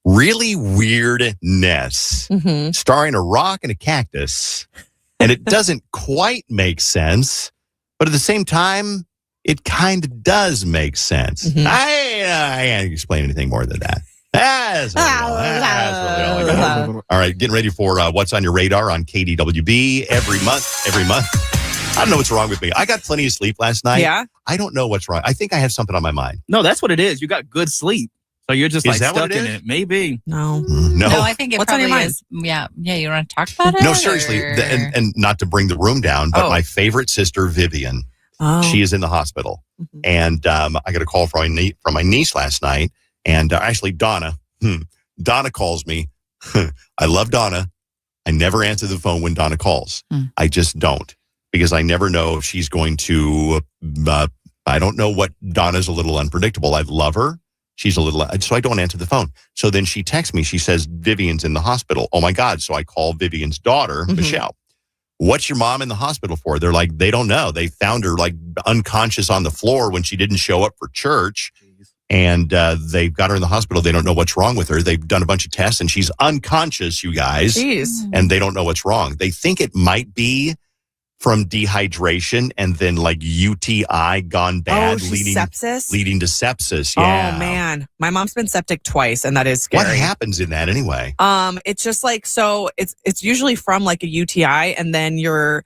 really weirdness, starring a rock and a cactus. And it doesn't quite make sense, but at the same time, it kind of does make sense. I can't explain anything more than that. That's really all I got. All right, getting ready for What's on Your Radar on KDWB every month. I don't know what's wrong with me. I got plenty of sleep last night. Yeah? I don't know what's wrong. I think I have something on my mind. No, that's what it is. You got good sleep. So you're just Is that stuck what it in is? it. Maybe. No. No. No, I think it What's on probably your mind? is. Yeah. You want to talk about it? No, seriously. or- And not to bring the room down, but my favorite sister, Vivian, she is in the hospital. And I got a call from my niece last night. And actually, Donna. Donna calls me. I love Donna. I never answer the phone when Donna calls. I just don't. Because I never know if she's going to, I don't know what, Donna's a little unpredictable. I love her. She's a little, so I don't answer the phone. So then she texts me. She says, Vivian's in the hospital. Oh my God. So I call Vivian's daughter, Michelle. What's your mom in the hospital for? They're like, they don't know. They found her like unconscious on the floor when she didn't show up for church. And they've got her in the hospital. They don't know what's wrong with her. They've done a bunch of tests and she's unconscious, you guys. Jeez. And they don't know what's wrong. They think it might be from dehydration and then like UTI gone bad, sepsis? leading to sepsis. Yeah. Oh man, my mom's been septic twice, and that is scary. What happens in that anyway? It's just like, so it's usually from like a UTI, and then your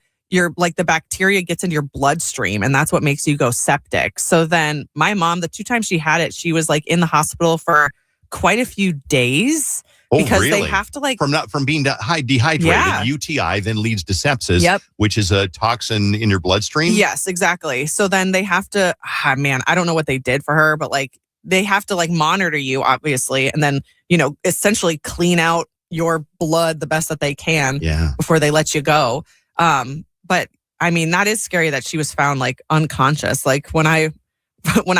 like the bacteria gets into your bloodstream, and that's what makes you go septic. So then my mom, the 2 times she had it, she was like in the hospital for quite a few days. Because really? they have to like from being dehydrated, UTI then leads to sepsis, which is a toxin in your bloodstream. Yes, exactly. So then they have to, I don't know what they did for her, but like they have to like monitor you, obviously, and then, essentially clean out your blood the best that they can before they let you go. But I mean, that is scary that she was found like unconscious. Like when I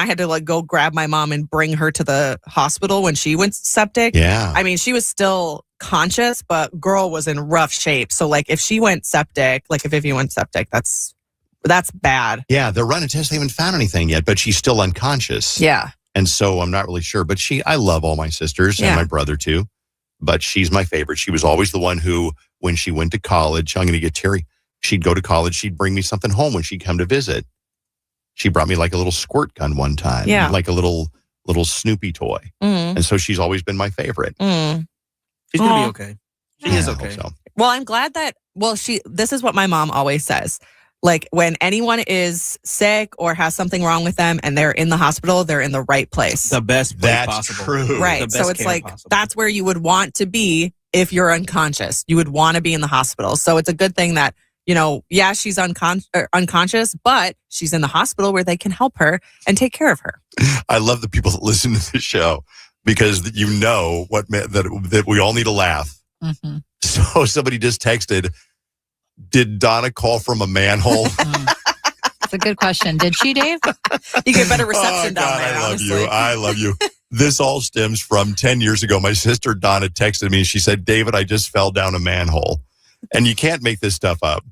had to like go grab my mom and bring her to the hospital when she went septic. Yeah. I mean, she was still conscious, but girl was in rough shape. So like if she went septic, like if Vivian went septic, that's bad. Yeah. They're running tests. They haven't found anything yet, but she's still unconscious. Yeah. And so I'm not really sure, but I love all my sisters and my brother too, but she's my favorite. She was always the one who, when she went to college, I'm going to get teary. She'd go to college. She'd bring me something home when she'd come to visit. She brought me like a little squirt gun one time, like a little Snoopy toy. And so she's always been my favorite. She's going to be okay. She is okay. So. Well, I'm glad that, this is what my mom always says. Like when anyone is sick or has something wrong with them and they're in the hospital, they're in the right place. The best place possible. True. Right. So it's like, that's where you would want to be if you're unconscious. You would want to be in the hospital. So it's a good thing that, she's unconscious, but she's in the hospital where they can help her and take care of her. I love the people that listen to the show because that we all need a laugh. So somebody just texted, did Donna call from a manhole? That's a good question. Did she, Dave? You get better reception down there. I love you. This all stems from 10 years ago. My sister Donna texted me and she said, David, I just fell down a manhole. And you can't make this stuff up.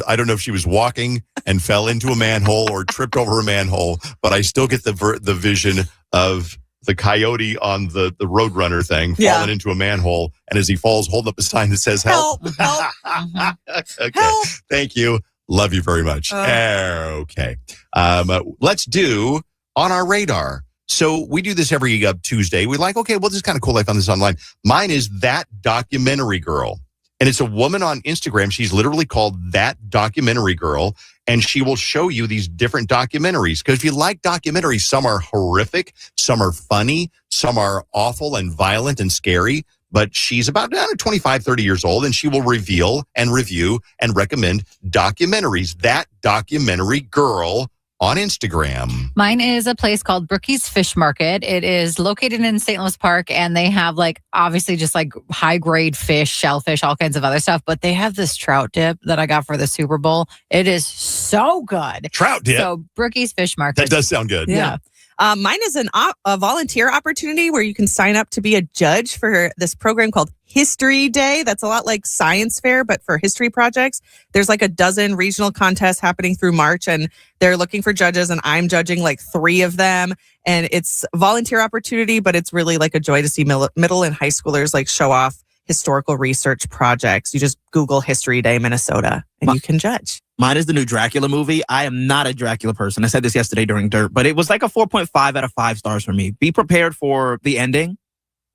I don't know if she was walking and fell into a manhole or tripped over a manhole, but I still get the vision of the coyote on the Roadrunner thing falling into a manhole. And as he falls, holding up a sign that says help. Okay. Help. Thank you. Love you very much. Okay. Let's do On Our Radar. So we do this every Tuesday. We're like, okay, well, this is kind of cool. I found this online. Mine is That Documentary Girl. And it's a woman on Instagram. She's literally called That Documentary Girl. And she will show you these different documentaries. Because if you like documentaries, some are horrific, some are funny, some are awful and violent and scary. But she's about 25, 30 years old, and she will reveal and review and recommend documentaries. That Documentary Girl on Instagram. Mine is a place called Brookie's Fish Market. It is located in St. Louis Park, and they have obviously just high grade fish, shellfish, all kinds of other stuff. But they have this trout dip that I got for the Super Bowl. It is so good. Trout dip. So Brookie's Fish Market. That does sound good. Yeah. Mine is a volunteer opportunity where you can sign up to be a judge for this program called History Day. That's a lot like science fair, but for history projects. There's like a dozen regional contests happening through March, and they're looking for judges, and I'm judging like 3 of them. And it's volunteer opportunity, but it's really like a joy to see middle and high schoolers like show off historical research projects. You just Google History Day Minnesota and you can judge. Mine is the new Dracula movie. I am not a Dracula person. I said this yesterday during Dirt, but it was like a 4.5 out of 5 stars for me. Be prepared for the ending,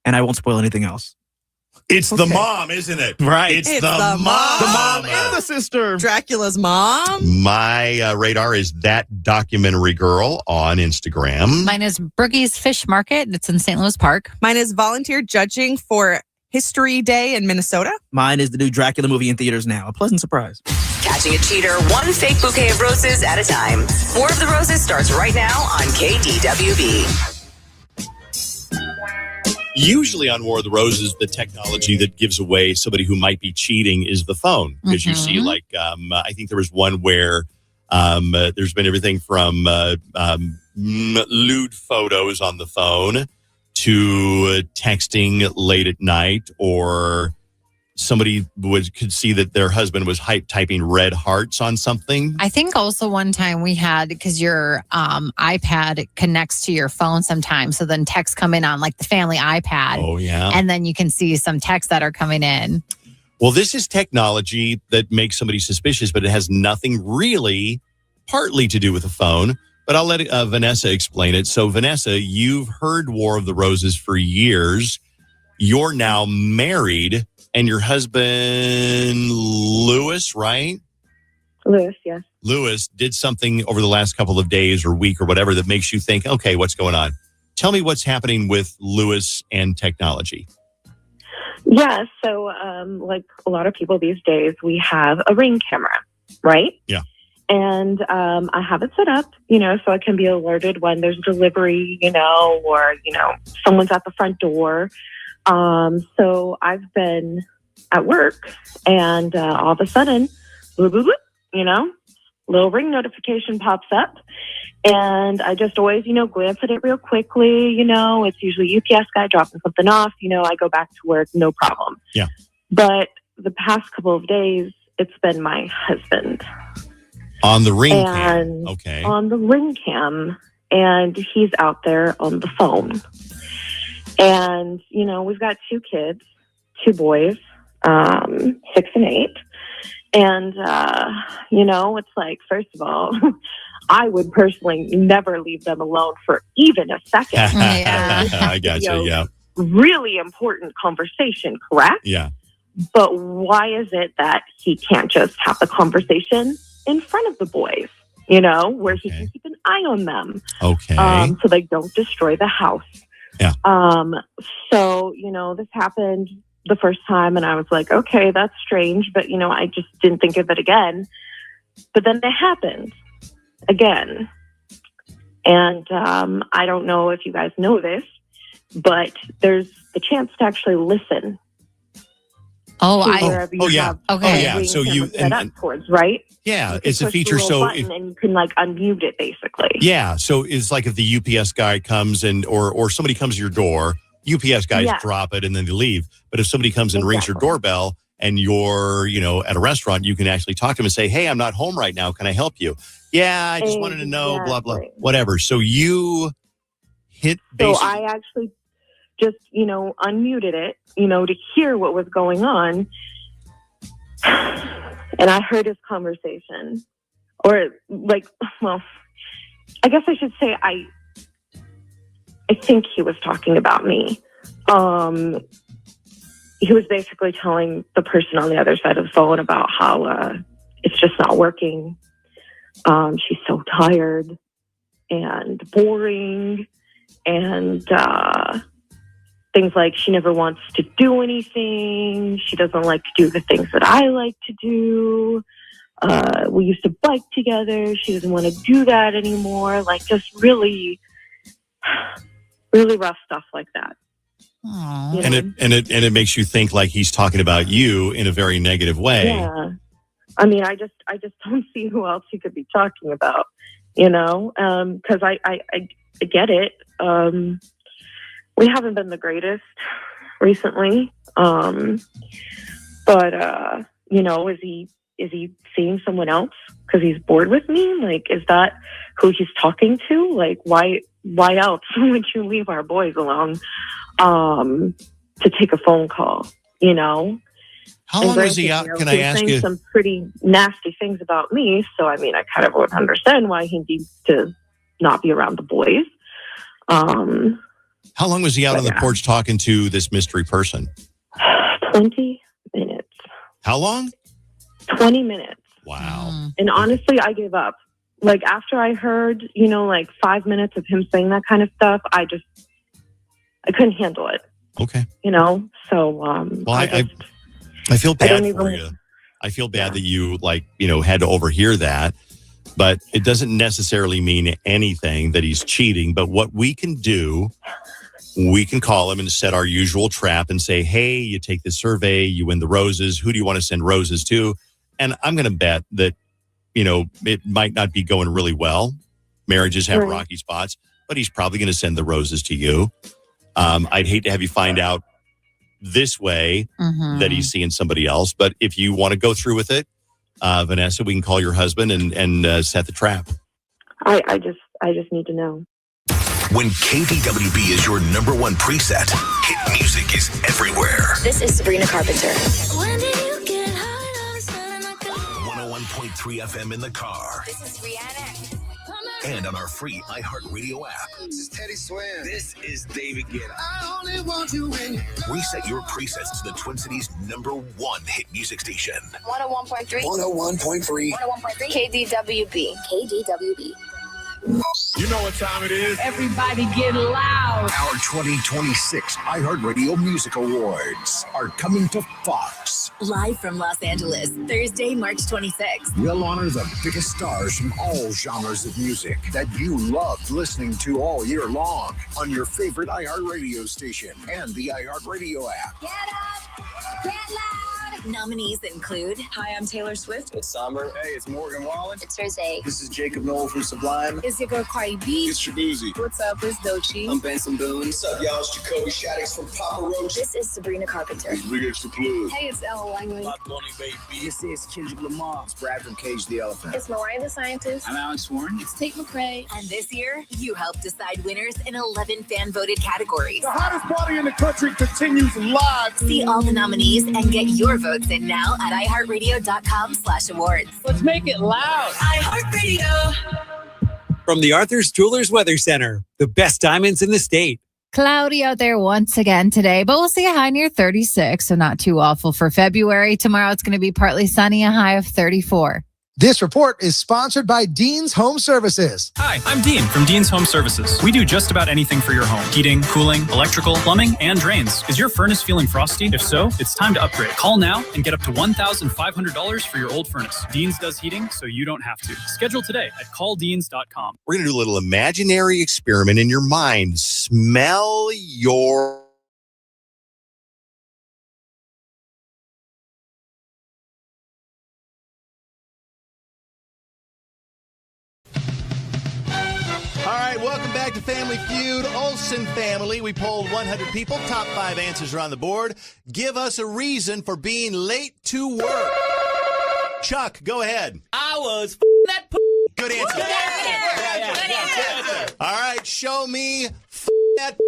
and I won't spoil anything else. It's the mom, isn't it? Right. It's the mom. The mom and the sister. Dracula's mom. My radar is That Documentary Girl on Instagram. Mine is Brookie's Fish Market. It's in St. Louis Park. Mine is volunteer judging for History Day in Minnesota. Mine is the new Dracula movie in theaters now. A pleasant surprise. Catching a cheater one fake bouquet of roses at a time. More of the Roses starts right now on KDWB. Usually on War of the Roses, the technology that gives away somebody who might be cheating is the phone. Because you see, like, I think there was one where there's been everything from lewd photos on the phone to texting late at night, or somebody could see that their husband was typing red hearts on something. I think also one time we had, because your iPad connects to your phone sometimes, so then texts come in on like the family iPad. Oh, yeah. And then you can see some texts that are coming in. Well, this is technology that makes somebody suspicious, but it has nothing really partly to do with the phone. But I'll let Vanessa explain it. So, Vanessa, you've heard War of the Roses for years. You're now married. And your husband, Lewis, right? Lewis, yes. Lewis did something over the last couple of days or week or whatever that makes you think, okay, what's going on? Tell me what's happening with Lewis and technology. Yeah, so like a lot of people these days, we have a Ring camera, right? Yeah. And I have it set up, so I can be alerted when there's delivery, or, someone's at the front door. So I've been at work, and all of a sudden, bloop, bloop, bloop, little Ring notification pops up, and I just always, glance at it real quickly. It's usually UPS guy dropping something off. I go back to work, no problem. Yeah. But the past couple of days, it's been my husband on the Ring cam. Okay. On the Ring cam, and he's out there on the phone. And, we've got 2 kids, 2 boys, 6 and 8. And, it's like, first of all, I would personally never leave them alone for even a second. I got you, yeah. Really important conversation, correct? Yeah. But why is it that he can't just have the conversation in front of the boys, where he can keep an eye on them? Okay. So they don't destroy the house. Yeah. So, this happened the first time, and I was like, okay, that's strange, but, I just didn't think of it again. But then it happened again. And I don't know if you guys know this, but there's the chance to actually listen. Okay. So you set up towards, right? Yeah, you it's a feature. So and you can unmute it basically. Yeah. So it's like if the UPS guy comes or somebody comes to your door, UPS guys drop it and then they leave. But if somebody comes and rings your doorbell and you're, at a restaurant, you can actually talk to them and say, hey, I'm not home right now. Can I help you? Yeah, I just wanted to know, blah, blah, whatever. So you hit basically. So I actually just, unmuted it, to hear what was going on. And I heard his conversation. Or I guess I should say I think he was talking about me. He was basically telling the person on the other side of the phone about how it's just not working. She's so tired and boring, and things like she never wants to do anything. She doesn't like to do the things that I like to do. We used to bike together. She doesn't want to do that anymore. Just really, really rough stuff like that. And it makes you think like he's talking about you in a very negative way. Yeah. I mean, I just don't see who else he could be talking about, because I get it. We haven't been the greatest recently. But you know, is he seeing someone else because he's bored with me? Like, is that who he's talking to? Like, why else would you leave our boys alone to take a phone call? You know. How long was he out? Can I ask you? Some pretty nasty things about me. So I mean, I kind of would understand why he needs to not be around the boys. How long was he out on the porch talking to this mystery person? 20 minutes. How long? 20 minutes. Wow. And honestly, I gave up. Like, after I heard, you know, like 5 minutes of him saying that kind of stuff, I couldn't handle it. Okay. You know? So, well, I feel bad for you. I feel bad that you, like, you know, had to overhear that. But it doesn't necessarily mean anything that he's cheating. But what we can do, we can call him and set our usual trap and say, hey, you take this survey, you win the roses. Who do you want to send roses to? And I'm going to bet that, you know, it might not be going really well. Marriages have rocky spots, but he's probably going to send the roses to you. I'd hate to have you find out this way that he's seeing somebody else. But if you want to go through with it, Vanessa, we can call your husband and set the trap. I just need to know. When KDWB is your number one preset, hit music is everywhere. This is Sabrina Carpenter. 101.3 FM in the car. This is Rihanna. And on our free iHeartRadio app. This is Teddy Swift. This is David Guetta. I only want you in. Reset your presets to the Twin Cities' number one hit music station. 101.3. 101.3. 101.3. KDWB. KDWB. You know what time it is. Everybody get loud. Our 2026 iHeartRadio Music Awards are coming to Fox. Live from Los Angeles, Thursday, March 26th. We'll honor the biggest stars from all genres of music that you loved listening to all year long on your favorite iHeartRadio station and the iHeartRadio app. Get up! Get loud! Nominees include, hi, I'm Taylor Swift. It's Somber. Hey, it's Morgan Wallen. It's Thursday. This is Jacob Noel from Sublime. It's your girl Cardi B. It's Shabuzi. What's up? It's Doechii. I'm Benson Boone. What's up, y'all? It's Jacoby Shaddix from Papa Roach. This is Sabrina Carpenter. It's Big Extra Plug. Hey, it's Ella Langley. Hot Bunny, baby. This is Kendrick Lamar. It's Brad from Cage the Elephant. It's Mariah the Scientist. I'm Alex Warren. It's Tate McRae. And this year, you helped decide winners in 11 fan-voted categories. The hottest party in the country continues live. See all the nominees and get your votes in now at iHeartRadio.com/awards. Let's make it loud. iHeartRadio. From the Arthur's Jewelers Weather Center, the best diamonds in the state. Cloudy out there once again today, but we'll see a high near 36, so not too awful for February. Tomorrow it's going to be partly sunny, a high of 34. This report is sponsored by Dean's Home Services. Hi, I'm Dean from Dean's Home Services. We do just about anything for your home. Heating, cooling, electrical, plumbing, and drains. Is your furnace feeling frosty? If so, it's time to upgrade. Call now and get up to $1,500 for your old furnace. Dean's does heating, so you don't have to. Schedule today at calldeans.com. We're going to do a little imaginary experiment in your mind. Smell your... All right, welcome back to Family Feud. Olsen family. We polled 100 people. Top 5 answers are on the board. Give us a reason for being late to work. Chuck, go ahead. I was that Good answer. Good answer. All right, show me that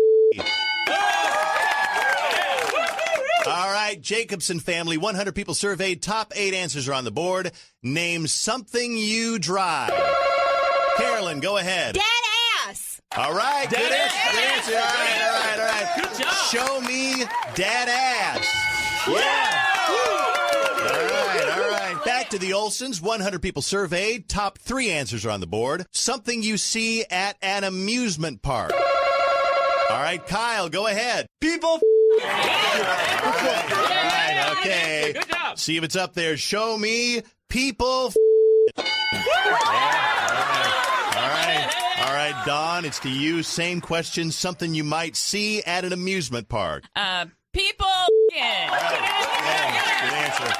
All right, Jacobson family. 100 people surveyed. Top 8 answers are on the board. Name something you drive. Carolyn, go ahead. Dead ass. All right, good answer. All right. Good job. Show me dad ass. Yeah. All right. Back to the Olsens. 100 people surveyed. Top 3 answers are on the board. Something you see at an amusement park. All right, Kyle, go ahead. People. All right, okay. Good job. See if it's up there. Show me people. All right, Dawn, it's to you. Same question. Something you might see at an amusement park. People. Yeah, good answer.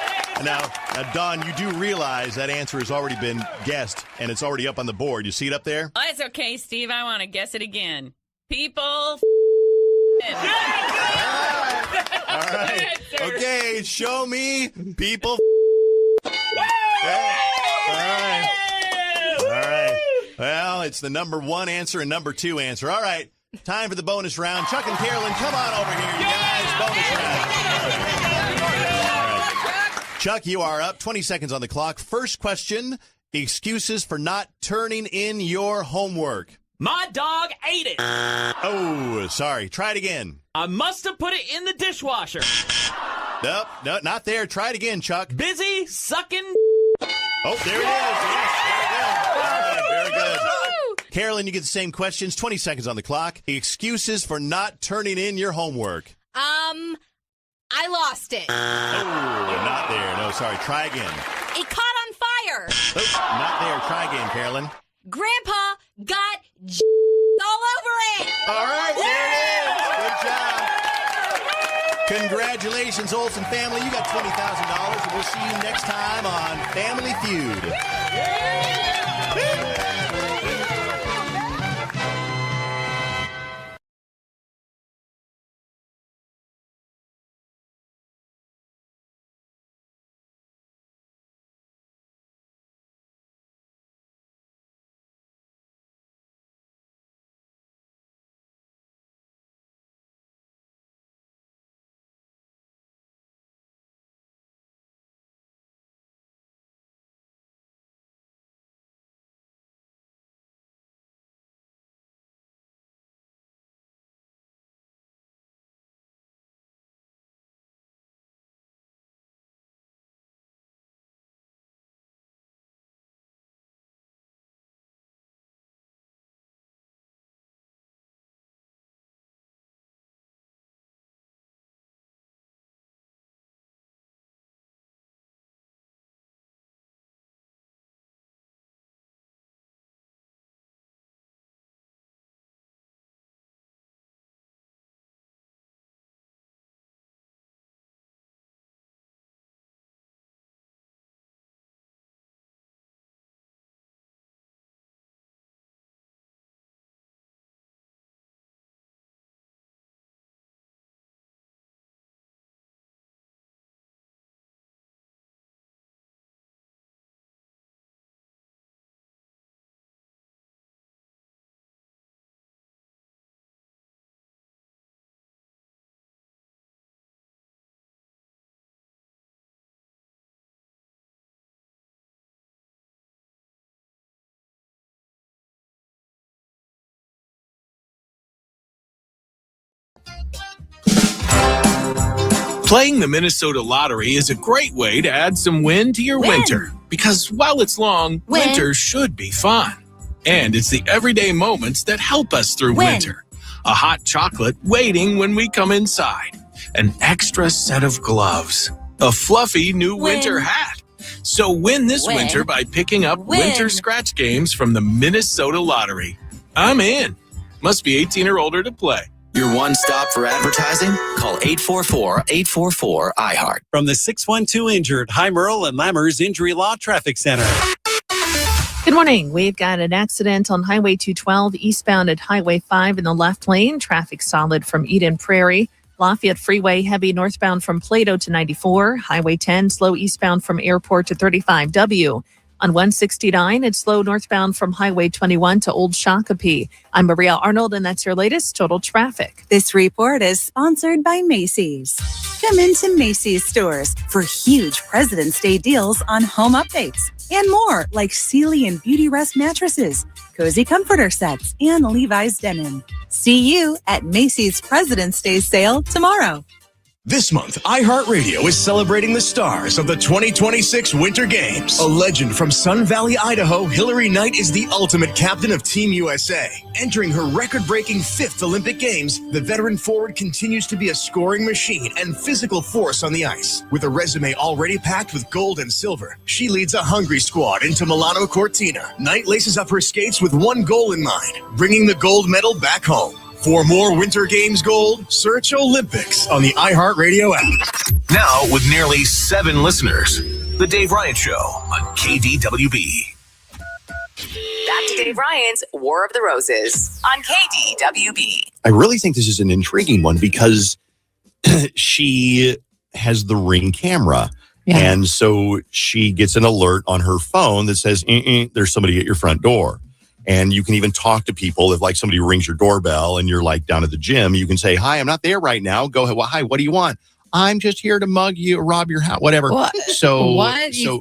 Now, Dawn, you do realize that answer has already been guessed, and it's already up on the board. You see it up there? Oh, it's okay, Steve. I want to guess it again. People. All All right. Okay, show me people. Okay. All right. All right. Well, it's the number one answer and number two answer. All right. Time for the bonus round. Chuck and Carolyn, come on over here, you guys. Bonus round. All right. Chuck, you are up. 20 seconds on the clock. First question, excuses for not turning in your homework. My dog ate it. Oh, sorry. Try it again. I must have put it in the dishwasher. Nope, no, not there. Try it again, Chuck. Busy sucking. Oh, there it is. Yes, very good. All right, very good. Carolyn, you get the same questions. 20 seconds on the clock. Excuses for not turning in your homework. I lost it. Oh, not there. No, sorry. Try again. It caught on fire. Oh, not there. Try again, Carolyn. Grandpa got all over it. All right, there it is. Good job. Congratulations, Olsen family. You got $20,000, and we'll see you next time on Family Feud. Playing the Minnesota Lottery is a great way to add some win to your winter. Because while it's long, winter should be fun. And it's the everyday moments that help us through winter. A hot chocolate waiting when we come inside. An extra set of gloves. A fluffy new winter hat. So win this winter by picking up winter scratch games from the Minnesota Lottery. I'm in. Must be 18 or older to play. Your one stop for advertising? Call 844-844-iHeart. From the 612 Injured, High Merle and Lammers Injury Law Traffic Center. Good morning. We've got an accident on Highway 212 eastbound at Highway 5 in the left lane. Traffic solid from Eden Prairie. Lafayette Freeway heavy northbound from Plato to 94. Highway 10 slow eastbound from Airport to 35W. On 169, it's slow northbound from Highway 21 to Old Shakopee. I'm Maria Arnold, and that's your latest total traffic. This report is sponsored by Macy's. Come into Macy's stores for huge President's Day deals on home updates and more, like Sealy and Beauty Rest mattresses, cozy comforter sets, and Levi's denim. See you at Macy's President's Day sale tomorrow. This month, iHeartRadio is celebrating the stars of the 2026 Winter Games. A legend from Sun Valley, Idaho, Hillary Knight is the ultimate captain of Team USA. Entering her record-breaking 5th Olympic Games, the veteran forward continues to be a scoring machine and physical force on the ice. With a resume already packed with gold and silver, she leads a hungry squad into Milano Cortina. Knight laces up her skates with one goal in mind, bringing the gold medal back home. For more Winter Games gold, search Olympics on the iHeartRadio app. Now, with nearly 7 listeners, The Dave Ryan Show on KDWB. Back to Dave Ryan's War of the Roses on KDWB. I really think this is an intriguing one because she has the Ring camera. Yeah. And so she gets an alert on her phone that says, there's somebody at your front door. And you can even talk to people if like somebody rings your doorbell and you're like down at the gym, you can say, hi, I'm not there right now. Go ahead. Well, hi, what do you want? I'm just here to mug you, rob your house, whatever. What? So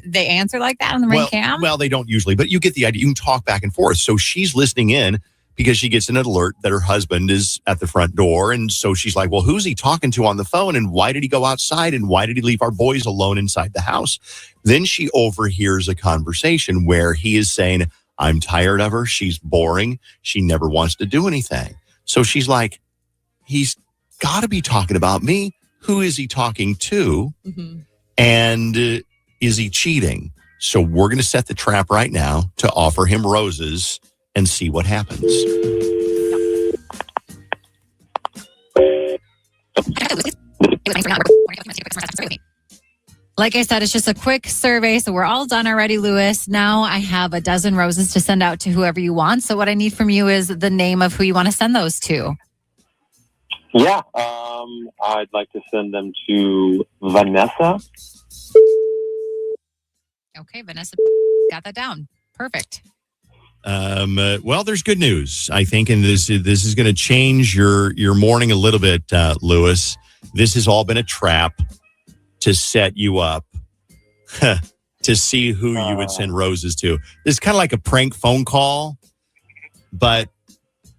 They answer like that on the Ring cam? Well, they don't usually, but you get the idea. You can talk back and forth. So she's listening in because she gets an alert that her husband is at the front door. And so she's like, well, who's he talking to on the phone? And why did he go outside? And why did he leave our boys alone inside the house? Then she overhears a conversation where he is saying, I'm tired of her. She's boring. She never wants to do anything. So she's like, he's got to be talking about me. Who is he talking to? Mm-hmm. And is he cheating? So we're going to set the trap right now to offer him roses and see what happens. Like I said, it's just a quick survey, so we're all done already, Lewis. Now I have a dozen roses to send out to whoever you want. So what I need from you is the name of who you want to send those to. Yeah, I'd like to send them to Vanessa. Okay, Vanessa, got that down. Perfect. Well, there's good news, I think, and this is going to change your morning a little bit, Lewis. This has all been a trap to set you up to see who you would send roses to. It's kind of like a prank phone call, but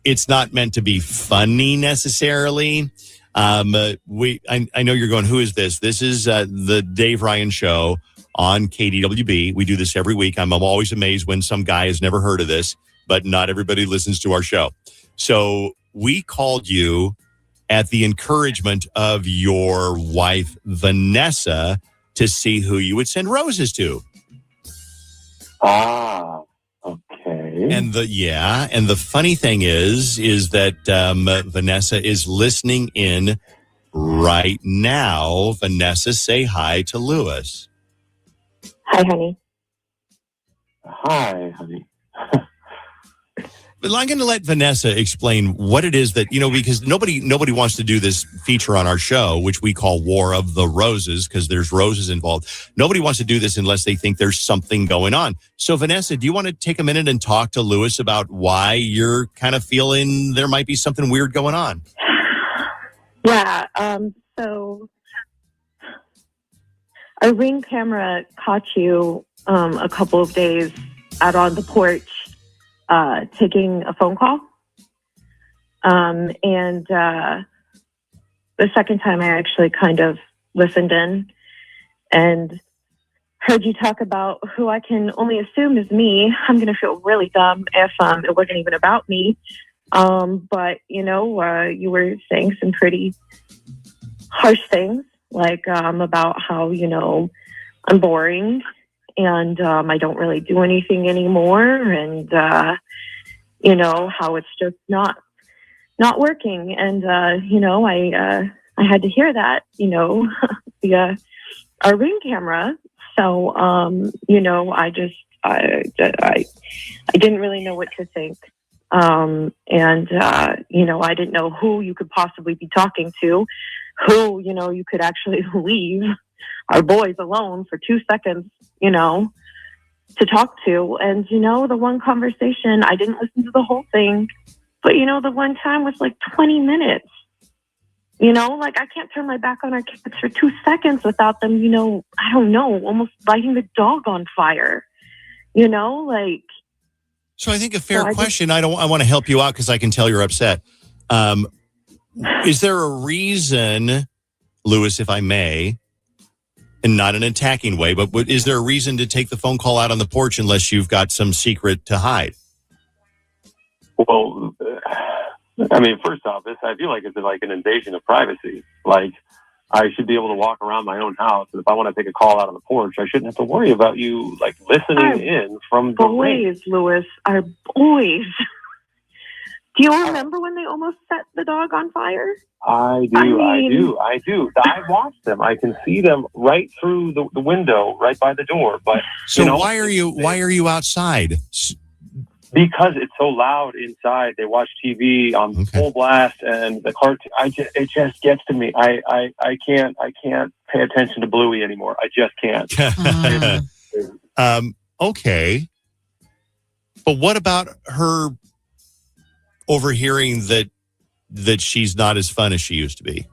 it's not meant to be funny necessarily. I know you're going, who is this? This is the Dave Ryan Show on KDWB. We do this every week. I'm always amazed when some guy has never heard of this, but not everybody listens to our show. So we called you at the encouragement of your wife, Vanessa, to see who you would send roses to. Okay. And the funny thing is that Vanessa is listening in right now. Vanessa, say hi to Lewis. Hi, honey. Hi, honey. But I'm going to let Vanessa explain what it is that, because nobody wants to do this feature on our show, which we call War of the Roses, because there's roses involved. Nobody wants to do this unless they think there's something going on. So, Vanessa, do you want to take a minute and talk to Lewis about why you're kind of feeling there might be something weird going on? Yeah. So a Ring camera caught you a couple of days out on the porch taking a phone call. And the second time I actually kind of listened in and heard you talk about who I can only assume is me. I'm going to feel really dumb if it wasn't even about me. But, you were saying some pretty harsh things, like about how, I'm boring and I don't really do anything anymore. And, how it's just not working. And, I had to hear that, via our Ring camera. So, I didn't really know what to think. I didn't know who you could possibly be talking to, who, you could actually leave our boys alone for 2 seconds, to talk to. And, the one conversation, I didn't listen to the whole thing, but, the one time was like 20 minutes. I can't turn my back on our kids for 2 seconds without them, I don't know, almost lighting the dog on fire, So I think a fair question. I want to help you out because I can tell you're upset. Is there a reason, Lewis, if I may, and not in an attacking way, but is there a reason to take the phone call out on the porch unless you've got some secret to hide? Well, first off, I feel like it's like an invasion of privacy. Like, I should be able to walk around my own house, and if I want to take a call out on the porch, I shouldn't have to worry about you, like, listening in from the Ring. Boys, Lewis, our boys. Do you remember when they almost set the dog on fire? I do. I watched them. I can see them right through the window, right by the door. But so why are you outside? because it's so loud inside. They watch TV on full blast, and the cartoon. It just gets to me. I can't pay attention to Bluey anymore. I just can't. Okay, but what about her overhearing that she's not as fun as she used to be?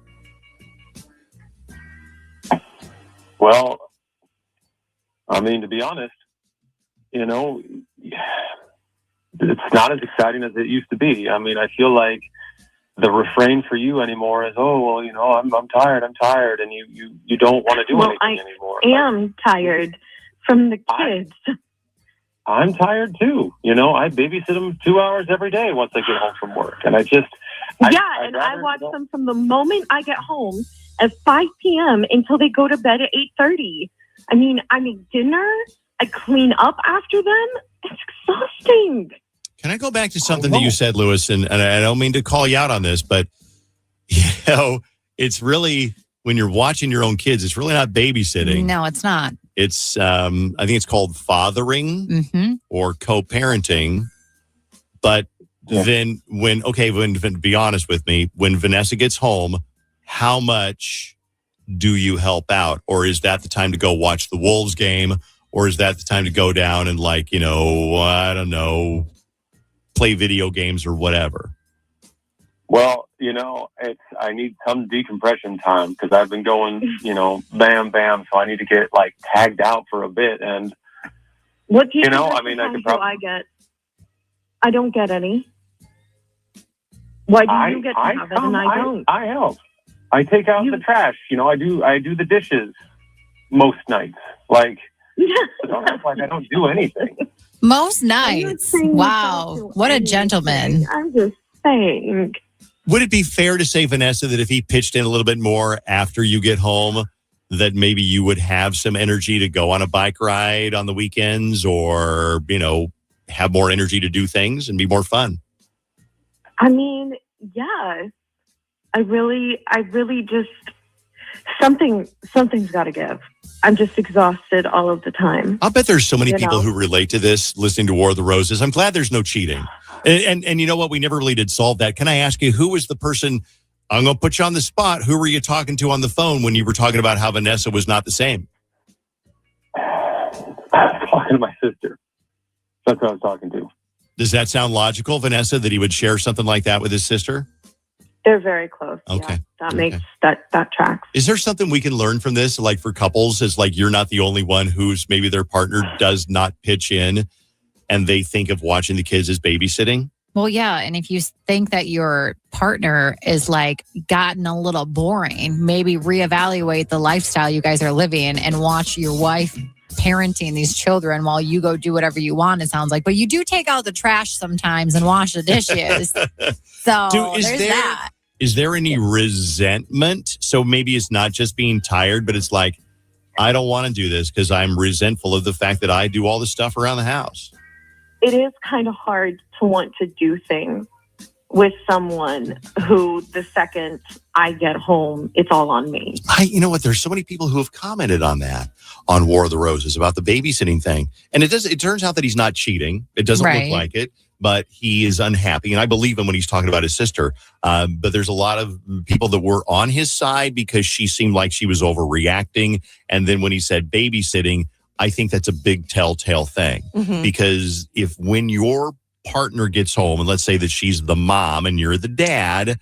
Well, I mean, to be honest, you know, it's not as exciting as it used to be. I mean, I feel like the refrain for you anymore is, oh, well, you know, I'm tired, and you don't want to do anything anymore. I am tired from the kids. I'm tired too. You know, I babysit them 2 hours every day once I get home from work, and I watch them from the moment I get home at 5 p.m. until they go to bed at 8:30. I mean, I make dinner, I clean up after them. It's exhausting. Can I go back to something that you said, Lewis? And I don't mean to call you out on this, but you know, it's really, when you're watching your own kids, it's really not babysitting. No, it's not. It's I think it's called fathering or co-parenting. But then be honest with me, when Vanessa gets home, how much do you help out? Or is that the time to go watch the Wolves game? Or is that the time to go down and, like, you know, I don't know, play video games or whatever? Well, you know, I need some decompression time because I've been going, you know, bam, bam. So I need to get, like, tagged out for a bit. And what do you know? I mean, I could probably. I get? I don't get any. Why do you get to have it and I don't? I help. I take out the trash. You know, I do the dishes most nights. Like, don't act like I don't do anything. Most nights. Wow. What a gentleman. I'm just saying. Would it be fair to say, Vanessa, that if he pitched in a little bit more after you get home, that maybe you would have some energy to go on a bike ride on the weekends, or, you know, have more energy to do things and be more fun? I mean, yeah. I really just, something's got to give. I'm just exhausted all of the time. I'll bet there's so many people who relate to this listening to War of the Roses. I'm glad there's no cheating. And you know what? We never really did solve that. Can I ask you, who was the person, I'm going to put you on the spot, who were you talking to on the phone when you were talking about how Vanessa was not the same? I was talking to my sister. That's who I was talking to. Does that sound logical, Vanessa, that he would share something like that with his sister? They're very close. Okay. Yeah, that makes that tracks. Is there something we can learn from this? Like, for couples, is like, you're not the only one who's maybe their partner does not pitch in and they think of watching the kids as babysitting? Well, yeah. And if you think that your partner is, like, gotten a little boring, maybe reevaluate the lifestyle you guys are living and watch your wife parenting these children while you go do whatever you want, it sounds like. But you do take out the trash sometimes and wash the dishes. So is there any resentment? So maybe it's not just being tired, but it's like, I don't want to do this because I'm resentful of the fact that I do all the stuff around the house. It is kind of hard to want to do things with someone who, the second I get home, it's all on me. You know what? There's so many people who have commented on that on War of the Roses about the babysitting thing. And it turns out that he's not cheating. It doesn't look like it, but he is unhappy. And I believe him when he's talking about his sister. But there's a lot of people that were on his side because she seemed like she was overreacting. And then when he said babysitting, I think that's a big telltale thing. Because when your partner gets home, and let's say that she's the mom and you're the dad,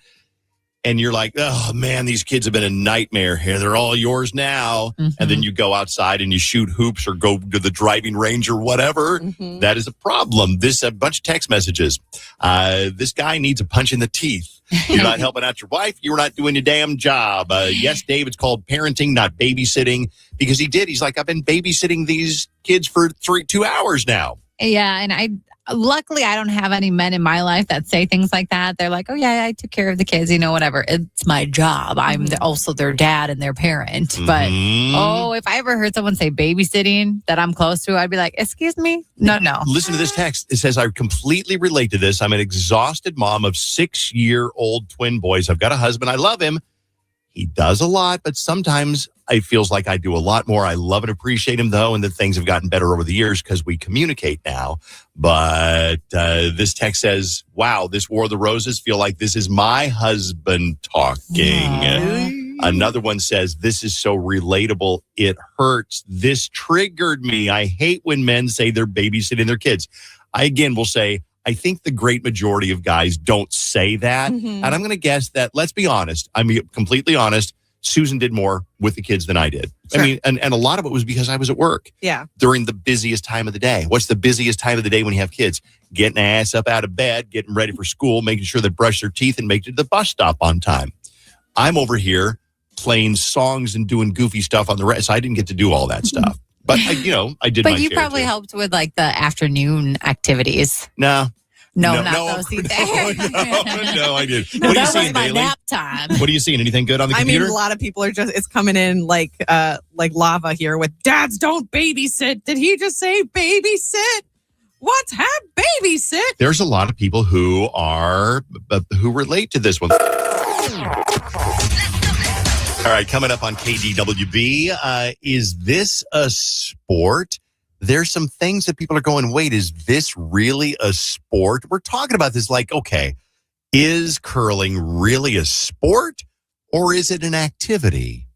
and you're like, oh man, these kids have been a nightmare here. They're all yours now. And then you go outside and you shoot hoops or go to the driving range or whatever. That is a problem. A bunch of text messages. This guy needs a punch in the teeth. You're not helping out your wife. You're not doing your damn job. Yes, Dave, it's called parenting, not babysitting. Because he's like, I've been babysitting these kids for 2 hours now. Yeah, and luckily I don't have any men in my life that say things like that. They're like, oh yeah, I took care of the kids, whatever. It's my job. I'm also their dad and their parent. But if I ever heard someone say babysitting that I'm close to, I'd be like, excuse me? No. Listen to this text. It says, I completely relate to this. I'm an exhausted mom of 6-year-old twin boys. I've got a husband. I love him. He does a lot, but sometimes it feels like I do a lot more. I love and appreciate him, though, and that things have gotten better over the years because we communicate now. But this text says, wow, this War of the Roses feel like this is my husband talking. Another one says, this is so relatable. It hurts. This triggered me. I hate when men say they're babysitting their kids. I, again, will say, I think the great majority of guys don't say that. And I'm going to guess that, let's be honest. I'm completely honest. Susan did more with the kids than I did. Sure. I mean, and a lot of it was because I was at work. Yeah. During the busiest time of the day. What's the busiest time of the day when you have kids? Getting ass up out of bed, getting ready for school, making sure they brush their teeth and make it to the bus stop on time. I'm over here playing songs and doing goofy stuff on the rest. So I didn't get to do all that stuff. But, I did my But you share, probably too. helped with like the afternoon activities. No, not those either. No, I did. No, What are you that seeing, was my Bailey? nap time. What are you seeing? Anything good on the computer? I mean, a lot of people are it's coming in like lava here with dads don't babysit. Did he just say babysit? What's babysit? There's a lot of people who relate to this one. All right, coming up on KDWB, is this a sport? There's some things that people are going, wait, is this really a sport? We're talking about this like, okay, is curling really a sport or is it an activity?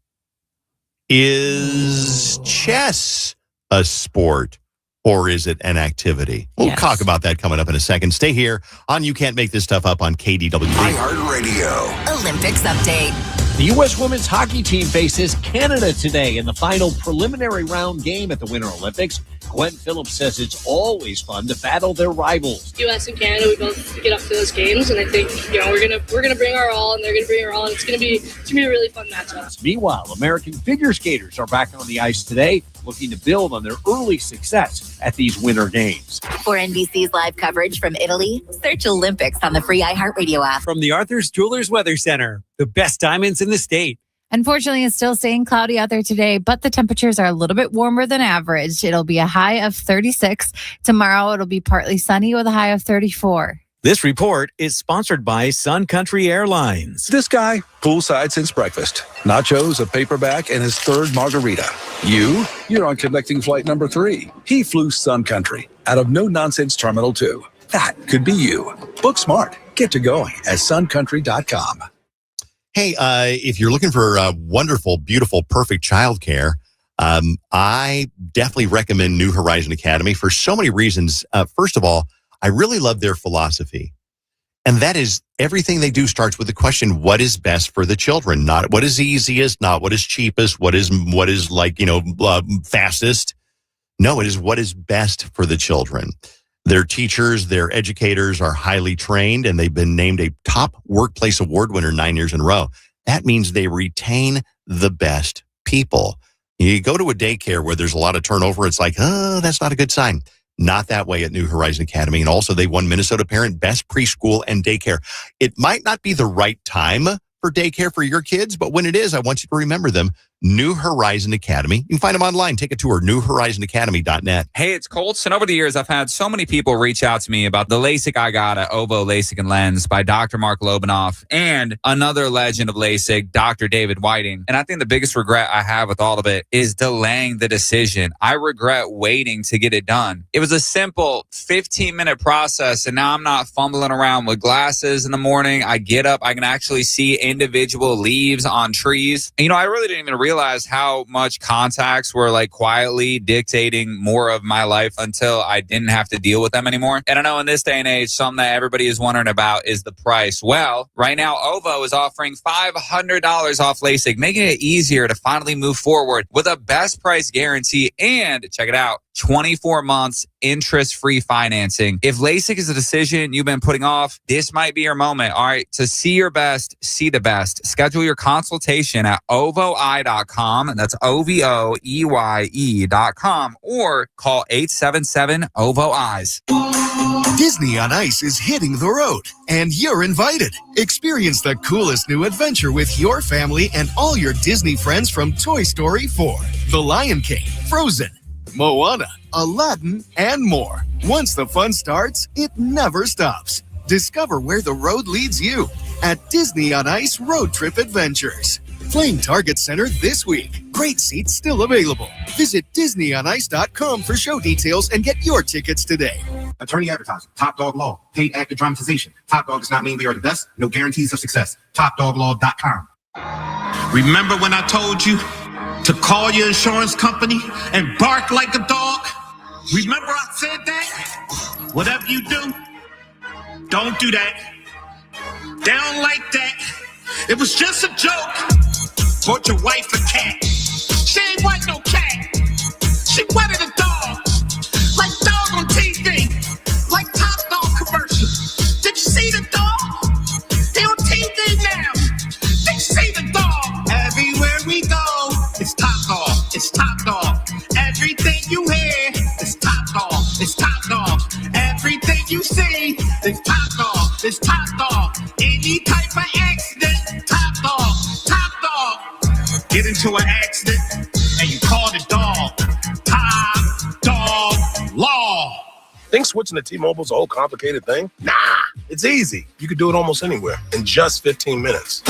Is chess a sport or is it an activity? We'll talk about that coming up in a second. Stay here on You Can't Make This Stuff Up on KDWB. iHeartRadio. Olympics update. The U.S. women's hockey team faces Canada today in the final preliminary round game at the Winter Olympics. Gwen Phillips says it's always fun to battle their rivals. U.S. and Canada, we both get up to those games, and I think we're gonna bring our all, and they're gonna bring our all, and it's gonna be a really fun matchup. Meanwhile, American figure skaters are back on the ice today, looking to build on their early success at these Winter Games. For NBC's live coverage from Italy, search Olympics on the free iHeartRadio app. From the Arthur's Jewelers Weather Center, the best diamonds in the state. Unfortunately, it's still staying cloudy out there today, but the temperatures are a little bit warmer than average. It'll be a high of 36. Tomorrow, it'll be partly sunny with a high of 34. This report is sponsored by Sun Country Airlines. This guy, poolside since breakfast. Nachos, a paperback, and his third margarita. You're on connecting flight number 3. He flew Sun Country out of No Nonsense Terminal 2. That could be you. Book smart. Get to going at suncountry.com. Hey, if you're looking for wonderful, beautiful, perfect childcare, I definitely recommend New Horizon Academy for so many reasons. First of all, I really love their philosophy. And that is everything they do starts with the question, what is best for the children? Not what is easiest, not what is cheapest, what is like, fastest. No, it is what is best for the children. Their teachers, their educators are highly trained, and they've been named a top workplace award winner 9 years in a row. That means they retain the best people. You go to a daycare where there's a lot of turnover, it's like, oh, that's not a good sign. Not that way at New Horizon Academy. And also they won Minnesota Parent Best Preschool and Daycare. It might not be the right time for daycare for your kids, but when it is, I want you to remember them. New Horizon Academy. You can find them online. Take a tour, newhorizonacademy.net. Hey, it's Colts. And over the years, I've had so many people reach out to me about the LASIK I got at OVO LASIK and Lens by Dr. Mark Lobanoff and another legend of LASIK, Dr. David Whiting. And I think the biggest regret I have with all of it is delaying the decision. I regret waiting to get it done. It was a simple 15-minute process, and now I'm not fumbling around with glasses in the morning. I get up, I can actually see individual leaves on trees. And, I really didn't even realize how much contacts were like quietly dictating more of my life until I didn't have to deal with them anymore. And I know in this day and age, something that everybody is wondering about is the price. Well, right now, OVO is offering $500 off LASIK, making it easier to finally move forward with a best price guarantee. And check it out, 24 months interest-free financing. If LASIK is a decision you've been putting off, this might be your moment. All right, to see your best, see the best. Schedule your consultation at ovoi.com, and that's OVOEYE.com, or call 877-OVO-EYES. Disney on Ice is hitting the road, and you're invited. Experience the coolest new adventure with your family and all your Disney friends from Toy Story 4, The Lion King, Frozen, Moana, Aladdin, and more. Once the fun starts, it never stops. Discover where the road leads you at Disney on Ice Road Trip Adventures. Playing Target Center this week. Great seats still available. Visit DisneyOnIce.com for show details and get your tickets today. Attorney advertising. Top Dog Law. Paid actor dramatization. Top Dog does not mean we are the best. No guarantees of success. TopDogLaw.com. Remember when I told you to call your insurance company and bark like a dog? Remember I said that? Whatever you do, don't do that. They don't like that. It was just a joke. Bought your wife a cat. She ain't want no cat. She wanted a dog. Like dog on TV. Like Top Dog commercial. Did you see the dog? They on TV now. Did you see the dog? Everywhere we go, it's Top Dog. It's Top Dog. Everything you hear, it's Top Dog. It's Top Dog. Everything you see, it's Top Dog. It's Top Dog. Any type of accident, Top Dog. Top Dog. Get into an accident and you call the dog. Top Dog Law. Think switching to T-Mobile's a whole complicated thing? Nah, it's easy. You can do it almost anywhere in just 15 minutes.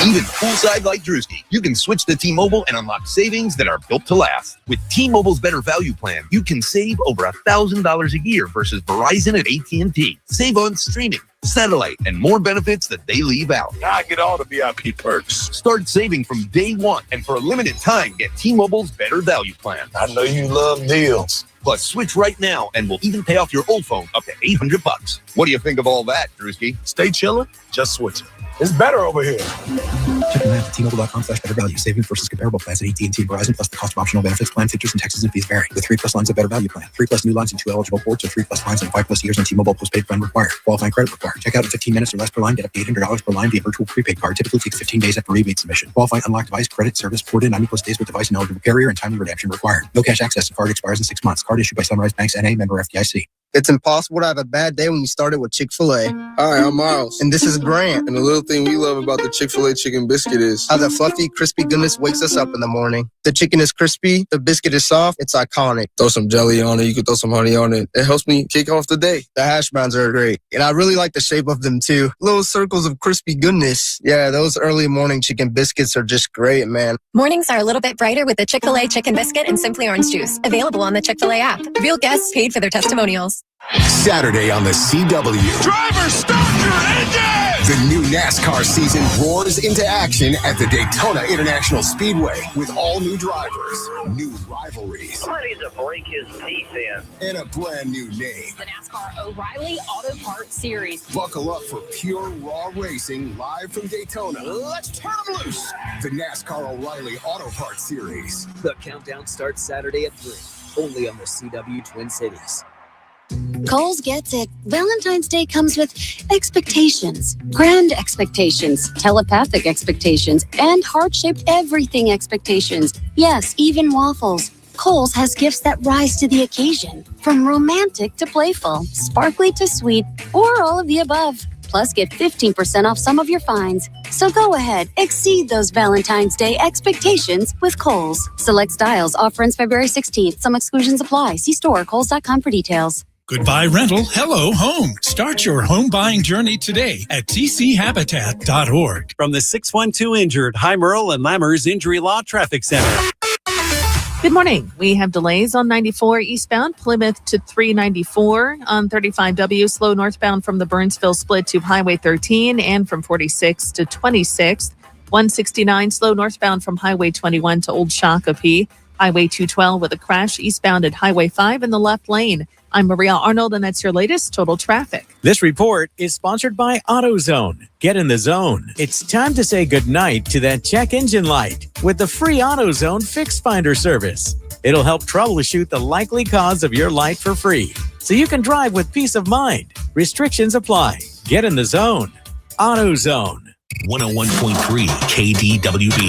Even poolside like Drewski, you can switch to T-Mobile and unlock savings that are built to last. With T-Mobile's better value plan, you can save over $1,000 a year versus Verizon and AT&T. Save on streaming, satellite, and more benefits that they leave out. Now I get all the VIP perks. Start saving from day one, and for a limited time, get T-Mobile's better value plan. I know you love deals. Plus, switch right now, and we'll even pay off your old phone up to $800. What do you think of all that, Drewski? Stay chilling, just switch it. It's better over here. Check them out at T-Mobile.com/better value. Savings versus comparable plans at AT&T and Verizon, plus the cost of optional benefits. Plan features and taxes and fees vary. With 3+ lines of better value plan. 3+ new lines and 2 eligible ports, or 3+ lines and 5+ years on T-Mobile postpaid plan required. Qualifying credit required. Check out in 15 minutes or less per line. Get up to $800 per line via virtual prepaid card. Typically takes 15 days after rebate submission. Qualifying unlocked device credit service ported 90+ days with device and eligible carrier, and timely redemption required. No cash access. Card expires in 6 months. Card issued by Sunrise Banks N.A. member FDIC. It's impossible to have a bad day when you started with Chick-fil-A. Hi, I'm Miles. And this is Grant. And the little thing we love about the Chick-fil-A chicken biscuit is how the fluffy, crispy goodness wakes us up in the morning. The chicken is crispy, the biscuit is soft, it's iconic. Throw some jelly on it, you can throw some honey on it. It helps me kick off the day. The hash browns are great. And I really like the shape of them too. Little circles of crispy goodness. Yeah, those early morning chicken biscuits are just great, man. Mornings are a little bit brighter with the Chick-fil-A chicken biscuit and Simply Orange Juice. Available on the Chick-fil-A app. Real guests paid for their testimonials. Saturday on the CW. Driver, stop your engine! The new NASCAR season roars into action at the Daytona International Speedway with all new drivers, new rivalries, Somebody to break his teeth in, and a brand new name. The NASCAR O'Reilly Auto Parts Series. Buckle up for pure raw racing live from Daytona. Let's turn them loose. The NASCAR O'Reilly Auto Parts Series. The countdown starts Saturday at 3, only on the CW Twin Cities. Kohl's gets it. Valentine's Day comes with expectations, grand expectations, telepathic expectations, and heart-shaped everything expectations. Yes, even waffles. Kohl's has gifts that rise to the occasion, from romantic to playful, sparkly to sweet, or all of the above. Plus, get 15% off some of your finds. So go ahead, exceed those Valentine's Day expectations with Kohl's. Select styles, offer ends February 16th. Some exclusions apply. See store, kohls.com for details. Goodbye Rental, hello home. Start your home buying journey today at tchabitat.org. From the 612 Injured, High Merle and Lammers Injury Law Traffic Center. Good morning. We have delays on 94 eastbound, Plymouth to 394 on 35W, slow northbound from the Burnsville split to Highway 13 and from 46 to 26. 169 slow northbound from Highway 21 to Old Shakopee. Highway 212 with a crash eastbound at Highway 5 in the left lane. I'm Maria Arnold, and that's your latest total traffic. This report is sponsored by AutoZone. Get in the zone. It's time to say goodnight to that check engine light with the free AutoZone Fix Finder service. It'll help troubleshoot the likely cause of your light for free, so you can drive with peace of mind. Restrictions apply. Get in the zone. AutoZone. 101.3 KDWB.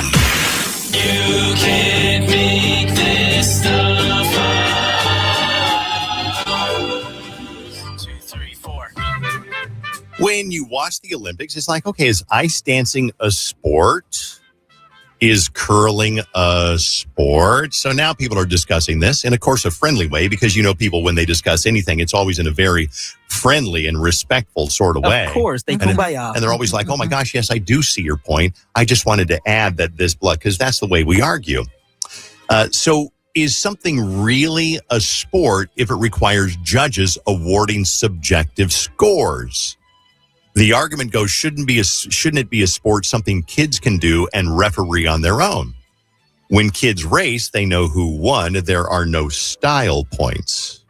You can't make this stuff up. 2, 3, 4. When you watch the Olympics, it's like, okay, is ice dancing a sport? Is curling a sport? So now people are discussing this in, of course, a friendly way, because people when they discuss anything, it's always in a very friendly and respectful sort of way. Of course, they kumbaya. And they're always like, oh my gosh, yes, I do see your point. I just wanted to add that this blood, because that's the way we argue. So is something really a sport if it requires judges awarding subjective scores? The argument goes, shouldn't it be a sport, something kids can do and referee on their own? When kids race, they know who won. There are no style points.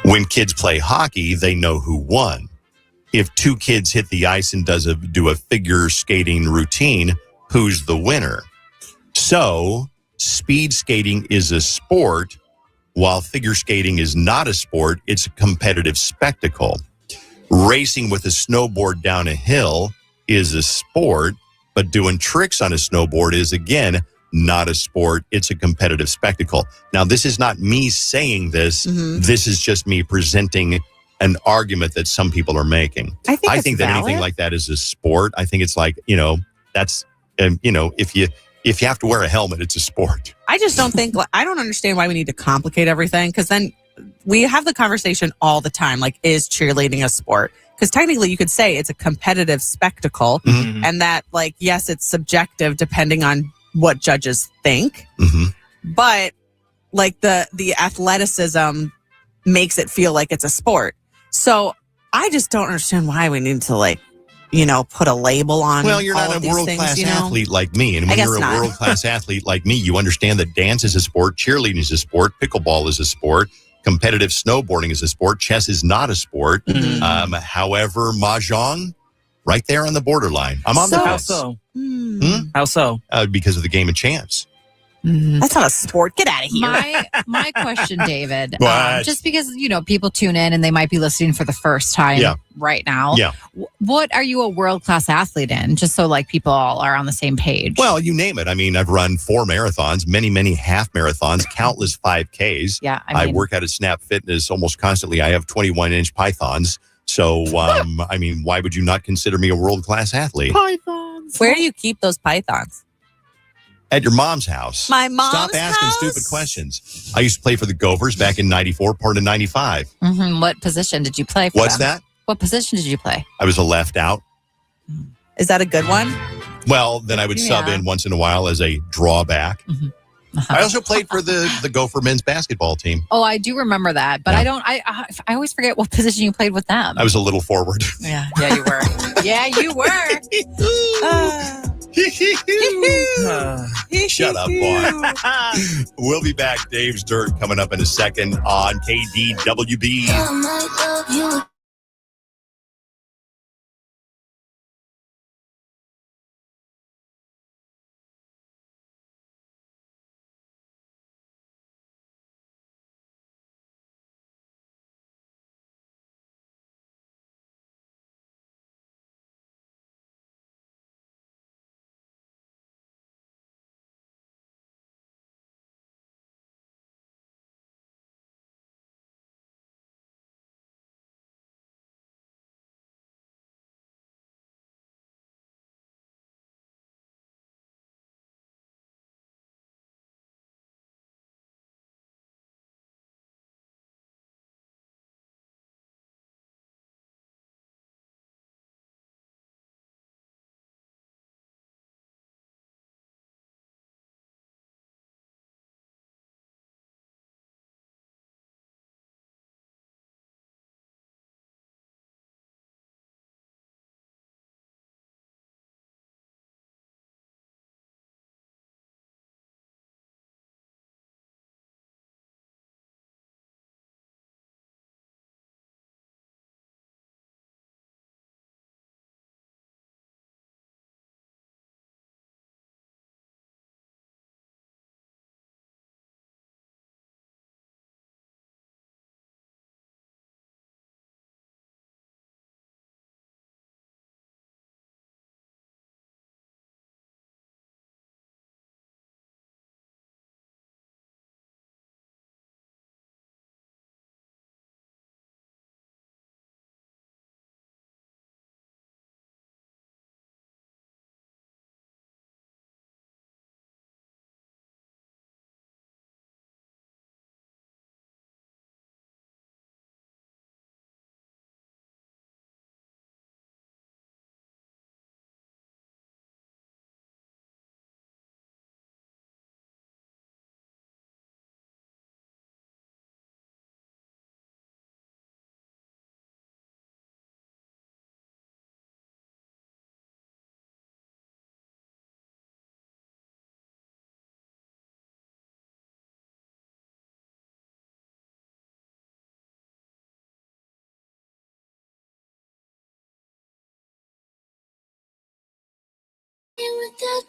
When kids play hockey, they know who won. If two kids hit the ice and do a figure skating routine, who's the winner? So speed skating is a sport, while figure skating is not a sport. It's a competitive spectacle. Racing with a snowboard down a hill is a sport, but doing tricks on a snowboard is, again, not a sport. It's a competitive spectacle. Now, this is not me saying this. This is just me presenting an argument that some people are making. I think that anything like that is a sport. I think it's like, that's, if you have to wear a helmet, it's a sport. I just don't think, I don't understand why we need to complicate everything, because then we have the conversation all the time, like, is cheerleading a sport? Because technically you could say it's a competitive spectacle, and that, like, yes, it's subjective depending on what judges think, but like the athleticism makes it feel like it's a sport. So I just don't understand why we need to put a label on. Well, you're all not of a these world-class things, athlete like me. And when you're a world-class athlete like me, you understand that dance is a sport, cheerleading is a sport, pickleball is a sport, competitive snowboarding is a sport, chess is not a sport. However, mahjong, right there on the borderline. I'm on the fence. How so? How so? Because of the game of chance. That's not a sport. Get out of here. My question, David, What? just because, people tune in and they might be listening for the first time right now. Yeah. What are you a world-class athlete in? Just so people all are on the same page. Well, you name it. I mean, I've run 4 marathons, many, many half marathons, countless 5Ks. Yeah. I work out at Snap Fitness almost constantly. I have 21-inch pythons. So, I mean, why would you not consider me a world-class athlete? Pythons. Where do you keep those pythons? At your mom's house. My mom's Stop asking house? stupid questions. I used to play for the Gophers back in 94, part of 95. What position did you play for What's them? that? What position did you play? I was a left out. Is that a good one? Well, then I would sub in once in a while as a drawback. I also played for the Gopher men's basketball team. Oh, I do remember that, but I always forget what position you played with them. I was a little forward. Yeah, you were. Yeah, you were. Shut up, boy. We'll be back. Dave's Dirt coming up in a second on KDWB.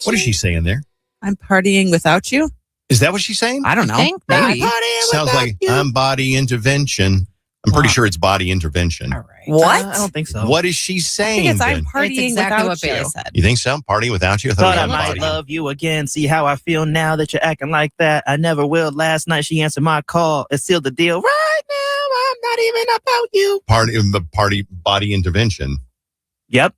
What is she saying there? I'm partying without you. Is that what she's saying? I don't know. Maybe. Sounds like I'm body intervention. I'm pretty sure it's body intervention. All right. What? I don't think so. What is she I saying? think it's then? I'm partying It's exactly without what Bailey you. said. You think so? I'm partying without you? I Thought I it was might body. love you again. See how I feel now that you're acting like that. I never will. Last night she answered my call and sealed the deal. Right now, I'm not even about you. Party body intervention. Yep.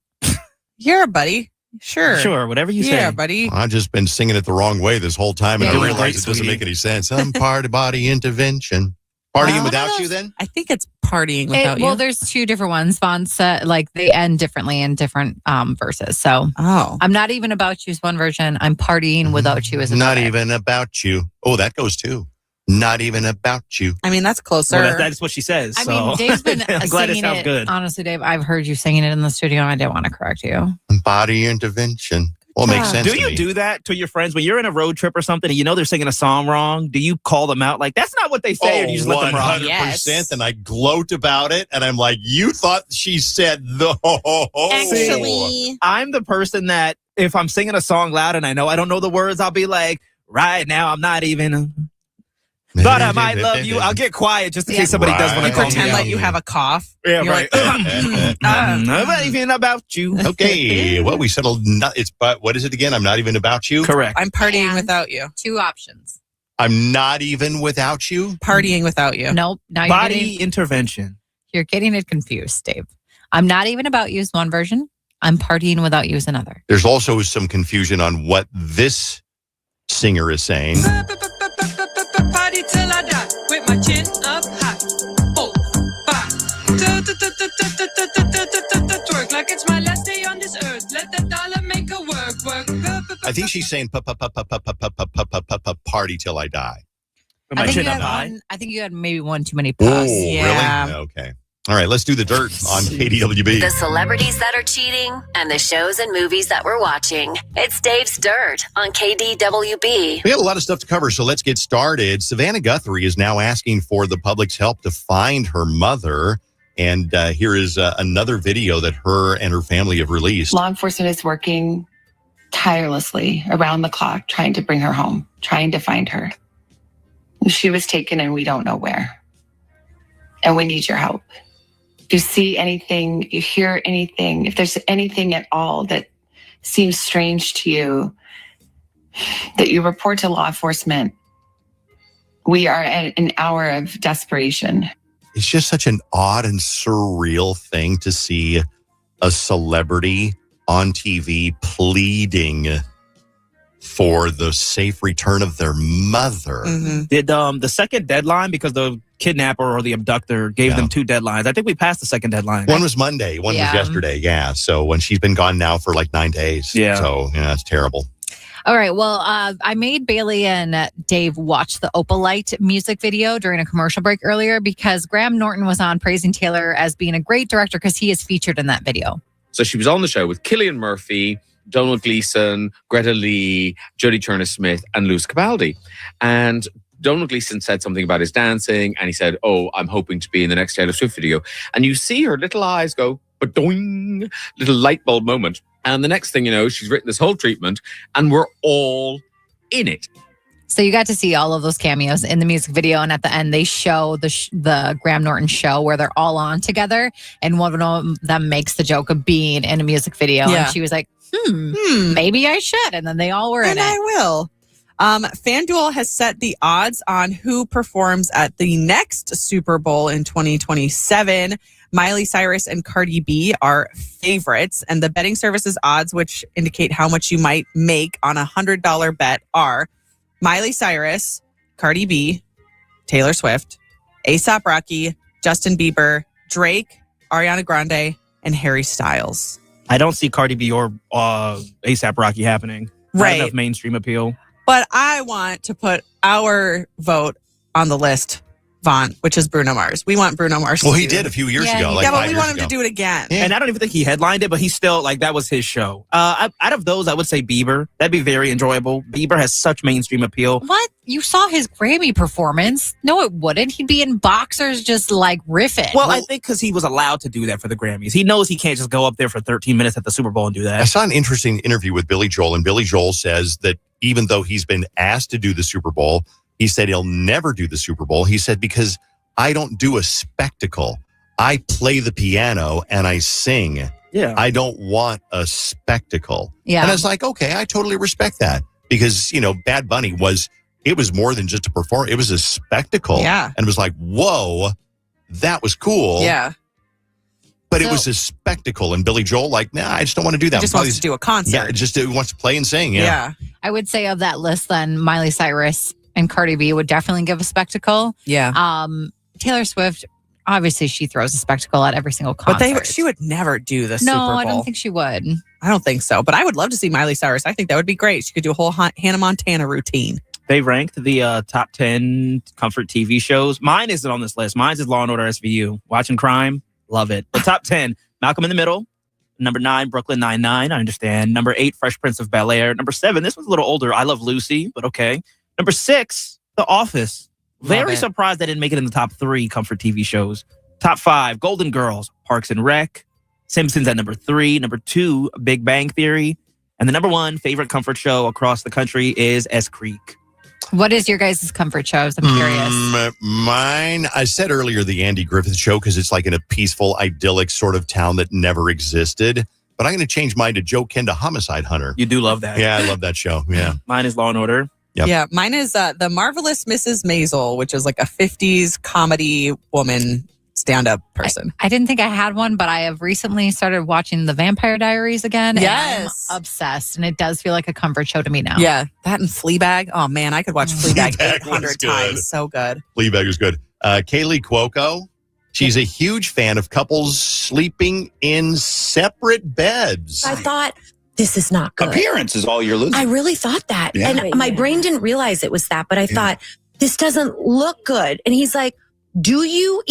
Here, buddy. Sure. Sure. Whatever you say. Yeah, buddy. I've just been singing it the wrong way this whole time, and Yeah, I you're realize right, it doesn't sweetie. make any sense. I'm party body intervention. Partying without you, then? I think it's partying without Well, you. there's two different ones. Vaughn said, like, they end differently in different verses. So, I'm not even about you is one version. I'm partying without you is another. Not even about you. Oh, that goes too. Not even about you. I mean, that's closer. Well, that's what she says. I mean, Dave's been I'm glad it singing sounds it. good. Honestly, Dave, I've heard you singing it in the studio, and I didn't want to correct you. Body intervention. Well, it makes sense Do to you me. do that to your friends when you're in a road trip or something and you know they're singing a song wrong? Do you call them out like, that's not what they say, or do you just let them rock? 100%. And I gloat about it, and I'm like, you thought she said the Actually, I'm the person that if I'm singing a song loud and I know I don't know the words, I'll be like, right now I'm not even. Thought I might love you. I'll get quiet just in case somebody does want to call me pretend out. like you have a cough. Yeah, You're right. like, I'm not even about you. Okay, well, we settled. But what is it again? I'm not even about you. Correct. I'm partying without you. Two options. I'm not even without you. Partying without you. Nope. Now Body intervention. You're getting it confused, Dave. I'm not even about you is one version. I'm partying without you is another. There's also some confusion on what this singer is saying. Party till I die with my chin up high. 4, 5. Twerk like it's my last day on this earth. Let the dollar make a work. I think she's saying party till I die. I think you had maybe one too many puffs. Oh, really? Okay. All right, let's do the dirt on KDWB. The celebrities that are cheating and the shows and movies that we're watching. It's Dave's Dirt on KDWB. We have a lot of stuff to cover, so let's get started. Savannah Guthrie is now asking for the public's help to find her mother. And here is another video that her and her family have released. Law enforcement is working tirelessly around the clock trying to bring her home, trying to find her. She was taken and we don't know where. And we need your help. If you see anything, you hear anything, if there's anything at all that seems strange to you, that you report to law enforcement. We are at an hour of desperation. It's just such an odd and surreal thing to see a celebrity on TV pleading for the safe return of their mother. Did the second deadline, because the kidnapper or the abductor gave them 2 deadlines. I think we passed the second deadline. One was Monday, one was yesterday. Yeah. So when she's been gone now for like 9 days. Yeah. So yeah, it's terrible. All right. Well, I made Bailey and Dave watch the Opalite music video during a commercial break earlier because Graham Norton was on praising Taylor as being a great director because he is featured in that video. So she was on the show with Cillian Murphy, Donald Gleason, Greta Lee, Jodie Turner-Smith, and Luz Capaldi. And Donald Gleason said something about his dancing, and he said, "Oh, I'm hoping to be in the next Taylor Swift video." And you see her little eyes go, ba-doing, little light bulb moment. And the next thing you know, she's written this whole treatment, and we're all in it. So you got to see all of those cameos in the music video, and at the end they show the Graham Norton show where they're all on together, and one of them makes the joke of being in a music video, and she was like, maybe I should, and then they all were in it. I will. FanDuel has set the odds on who performs at the next Super Bowl in 2027. Miley Cyrus and Cardi B are favorites, and the betting services odds, which indicate how much you might make on a $100 bet, are Miley Cyrus, Cardi B, Taylor Swift, A$AP Rocky, Justin Bieber, Drake, Ariana Grande, and Harry Styles. I don't see Cardi B or A$AP Rocky happening. Right. Not enough mainstream appeal. But I want to put our vote on the list Vaughn, which is Bruno Mars. We want Bruno Mars. Well, he did a few years ago. Yeah, but we want him to do it again. And I don't even think he headlined it, but he's still like, that was his show. Out of those, I would say Bieber. That'd be very enjoyable. Bieber has such mainstream appeal. What? You saw his Grammy performance? No, it wouldn't. He'd be in boxers just like riffing. Well, I think because he was allowed to do that for the Grammys. He knows he can't just go up there for 13 minutes at the Super Bowl and do that. I saw an interesting interview with Billy Joel, and Billy Joel says that even though he's been asked to do the Super Bowl, he said he'll never do the Super Bowl. He said, because I don't do a spectacle. I play the piano and I sing. Yeah. I don't want a spectacle. Yeah. And I was like, okay, I totally respect that. Because, Bad Bunny was more than just a performance. It was a spectacle. Yeah. And it was like, whoa, that was cool. Yeah. But it was a spectacle. And Billy Joel, like, nah, I just don't want to do that. He just wants to do a concert. Yeah, he wants to play and sing. Yeah. I would say of that list, then Miley Cyrus and Cardi B would definitely give a spectacle. Yeah. Taylor Swift, obviously she throws a spectacle at every single concert. But she would never do the Super Bowl. No, I don't think she would. I don't think so. But I would love to see Miley Cyrus. I think that would be great. She could do a whole Hannah Montana routine. They ranked the top 10 comfort TV shows. Mine isn't on this list. Mine is Law & Order SVU. Watching crime, love it. The top 10, Malcolm in the Middle. Number 9, Brooklyn Nine-Nine, I understand. Number 8, Fresh Prince of Bel-Air. Number 7, this was a little older, I Love Lucy, but okay. Number 6, The Office. Very surprised I didn't make it in the top 3 comfort TV shows. Top 5, Golden Girls, Parks and Rec. Simpsons at number 3. Number 2, Big Bang Theory. And the number 1 favorite comfort show across the country is S Creek. What is your guys' comfort shows? I'm curious. Mine, I said earlier, the Andy Griffith Show, because it's like in a peaceful, idyllic sort of town that never existed. But I'm going to change mine to Joe Kenda Homicide Hunter. You do love that. Yeah, I love that show. Yeah. Mine is Law & Order. Yep. Yeah, mine is The Marvelous Mrs. Maisel, which is like a 50s comedy woman stand-up person. I didn't think I had one, but I have recently started watching The Vampire Diaries again. Yes. And I'm obsessed. And it does feel like a comfort show to me now. Yeah, that and Fleabag. Oh, man, I could watch Fleabag Fleabag 800 was good. times. So good. Fleabag is good. Kaylee Cuoco, she's a huge fan of couples sleeping in separate beds. I thought, this is not good. Appearance is all you're losing. I really thought that. Yeah. And my brain didn't realize it was that, but I thought, this doesn't look good. And he's like, do you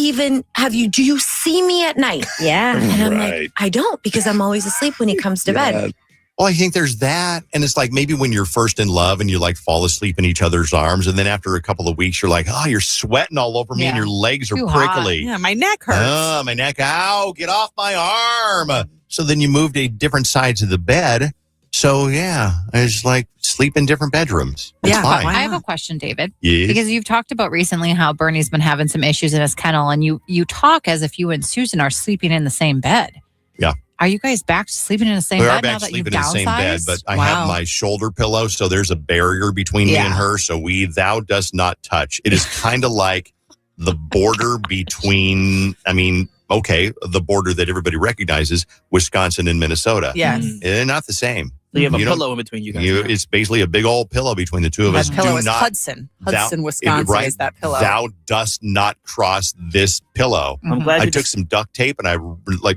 see me at night? Yeah. And I'm like, I don't, because I'm always asleep when he comes to bed. Well, I think there's that. And it's like maybe when you're first in love and you like fall asleep in each other's arms. And then after a couple of weeks, you're like, oh, you're sweating all over me and your legs are Too prickly. hot. Yeah, my neck hurts. Oh, my neck. Ow, get off my arm. So then you move to different sides of the bed. So, yeah, it's like sleep in different bedrooms. It's fine. I have a question, David. Yes. Because you've talked about recently how Bernie's been having some issues in his kennel, and you talk as if you and Susan are sleeping in the same bed. Yeah. Are you guys back to sleeping in the same We bed are now back that you've sleeping in the same bed, downsized? but I have my shoulder pillow, so there's a barrier between me and her. So thou dost not touch. It is kind of like the border between, the border that everybody recognizes, Wisconsin and Minnesota. Yes. They're not the same. So you have a pillow in between you guys. It's basically a big old pillow between the two of us. That pillow Do is not- Hudson. Hudson, Wisconsin is that pillow. Thou dost not cross this pillow. I'm glad I you took some duct tape and I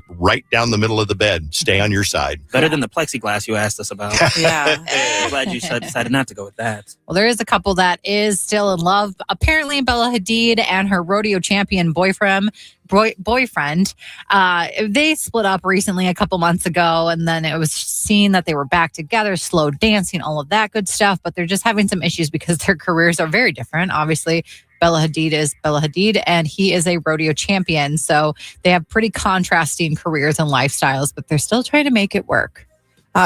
right down the middle of the bed. Stay on your side. Better than the plexiglass you asked us about. Yeah. I'm glad you decided not to go with that. Well, there is a couple that is still in love. Apparently, Bella Hadid and her rodeo champion boyfriend. They split up recently a couple months ago, and then it was seen that they were back together, slow dancing, all of that good stuff. But they're just having some issues because their careers are very different. Obviously, Bella Hadid is Bella Hadid, and he is a rodeo champion. So they have pretty contrasting careers and lifestyles, but they're still trying to make it work.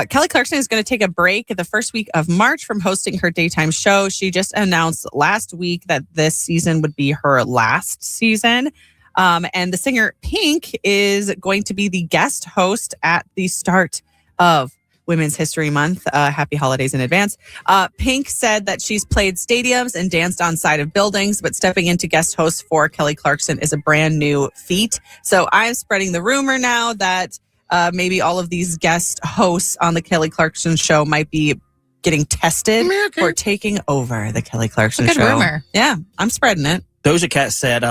Kelly Clarkson is going to take a break the first week of March from hosting her daytime show. She just announced last week that this season would be her last season. And the singer Pink is going to be the guest host at the start of Women's History Month. Happy holidays in advance. Pink said that she's played stadiums and danced on side of buildings, but stepping into guest host for Kelly Clarkson is a brand new feat. So I'm spreading the rumor now that maybe all of these guest hosts on the Kelly Clarkson show might be getting tested for taking over the Kelly Clarkson Good show. rumor. Yeah, I'm spreading it. Doja Cat said,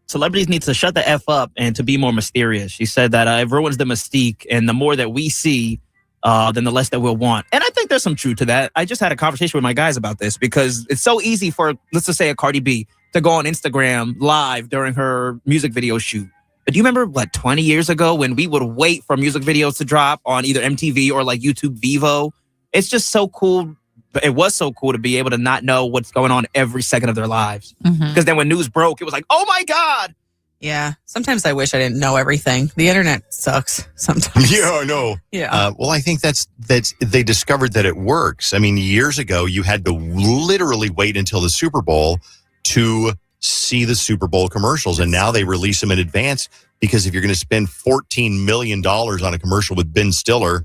celebrities need to shut the F up and to be more mysterious. She said that it ruins the mystique, and the more that we see, then the less that we'll want. And I think there's some truth to that. I just had a conversation with my guys about this because it's so easy for, let's just say, a Cardi B to go on Instagram live during her music video shoot. But do you remember, 20 years ago when we would wait for music videos to drop on either MTV or like YouTube Vivo? It's just so cool. It was so cool to be able to not know what's going on every second of their lives. Because then when news broke, it was like, oh my God. Yeah. Sometimes I wish I didn't know everything. The internet sucks sometimes. Yeah, I know. Yeah. Well, I think that's they discovered that it works. I mean, years ago, you had to literally wait until the Super Bowl to see the Super Bowl commercials. And now they release them in advance because if you're going to spend $14 million on a commercial with Ben Stiller,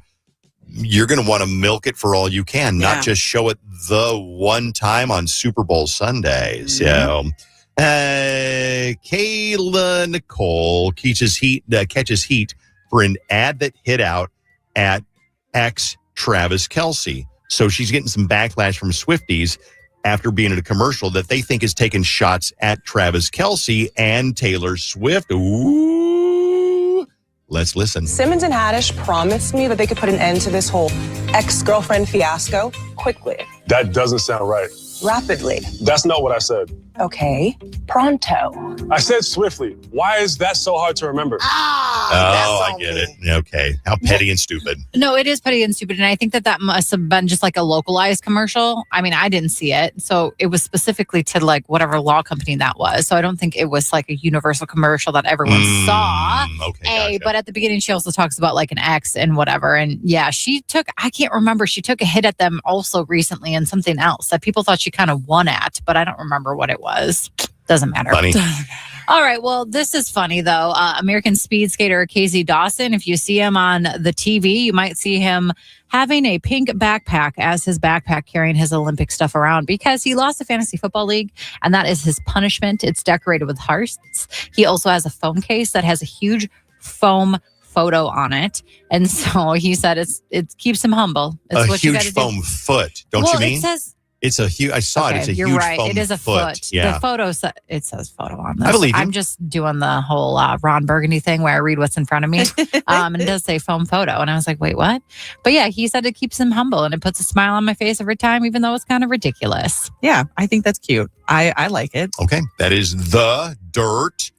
you're going to want to milk it for all you can, not just show it the one time on Super Bowl Sundays. So, Kayla Nicole catches heat for an ad that hit out at ex-Travis Kelce. So she's getting some backlash from Swifties after being in a commercial that they think is taking shots at Travis Kelce and Taylor Swift. Ooh. Let's listen. Simmons and Haddish promised me that they could put an end to this whole ex-girlfriend fiasco quickly. That doesn't sound right. Rapidly. That's not what I said. Okay. Pronto. I said swiftly. Why is that so hard to remember? I get it. Okay. How petty and stupid. No, it is petty and stupid. And I think that must have been just like a localized commercial. I mean, I didn't see it. So it was specifically to like whatever law company that was. So I don't think it was like a universal commercial that everyone saw. Okay. But at the beginning, she also talks about like an ex and whatever. And yeah, she took a hit at them also recently and something else that people thought she kind of won at, but I don't remember what it was. Doesn't matter. Funny. All right. Well, this is funny, though. American speed skater Casey Dawson, if you see him on the TV, you might see him having a pink backpack as his backpack, carrying his Olympic stuff around because he lost a fantasy football league, and that is his punishment. It's decorated with hearts. He also has a phone case that has a huge foam photo on it. And so he said it keeps him humble. It's a what huge foam foot, don't you mean? It says... It's a huge. I saw it. It's a you're huge right. foam It is a foot. Yeah. The photo. It says photo on this. I believe you. I'm just doing the whole Ron Burgundy thing where I read what's in front of me, and it does say foam photo, and I was like, wait, what? But yeah, he said it keeps him humble, and it puts a smile on my face every time, even though it's kind of ridiculous. Yeah, I think that's cute. I like it. Okay, that is The Dirt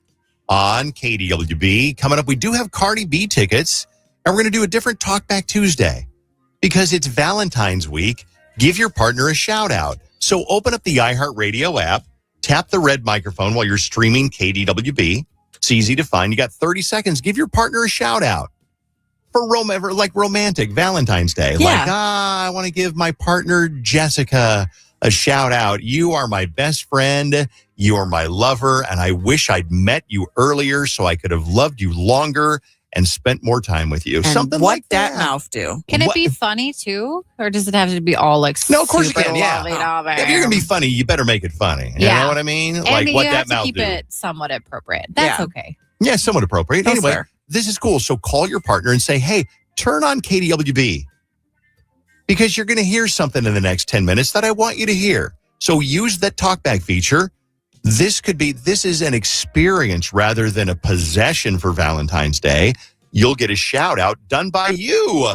on KDWB. Coming up, we do have Cardi B tickets, and we're going to do a different Talkback Tuesday because it's Valentine's week. Give your partner a shout out. So open up the iHeartRadio app, tap the red microphone while you're streaming KDWB. It's easy to find. You got 30 seconds. Give your partner a shout out for romantic Valentine's Day. Yeah. Like, I want to give my partner Jessica a shout out. You are my best friend. You are my lover. And I wish I'd met you earlier so I could have loved you longer and spent more time with you. And something what like that mouth do? Can it be funny too, or does it have to be all like? No, of course you super can. Yeah. lovey-dovey? If you're gonna be funny, you better make it funny. You know what I mean? And like what you that have to mouth keep do. it somewhat appropriate. That's okay. Yeah, somewhat appropriate. That's Anyway, fair. this is cool. So call your partner and say, hey, turn on KDWB because you're going to hear something in the next 10 minutes that I want you to hear. So use that talkback feature. This is an experience rather than a possession for Valentine's Day. You'll get a shout out done by you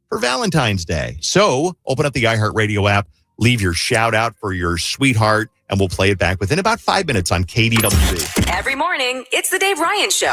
for Valentine's Day. So open up the iHeartRadio app, leave your shout out for your sweetheart, and we'll play it back within about 5 minutes on KDWB. Every morning, it's the Dave Ryan Show.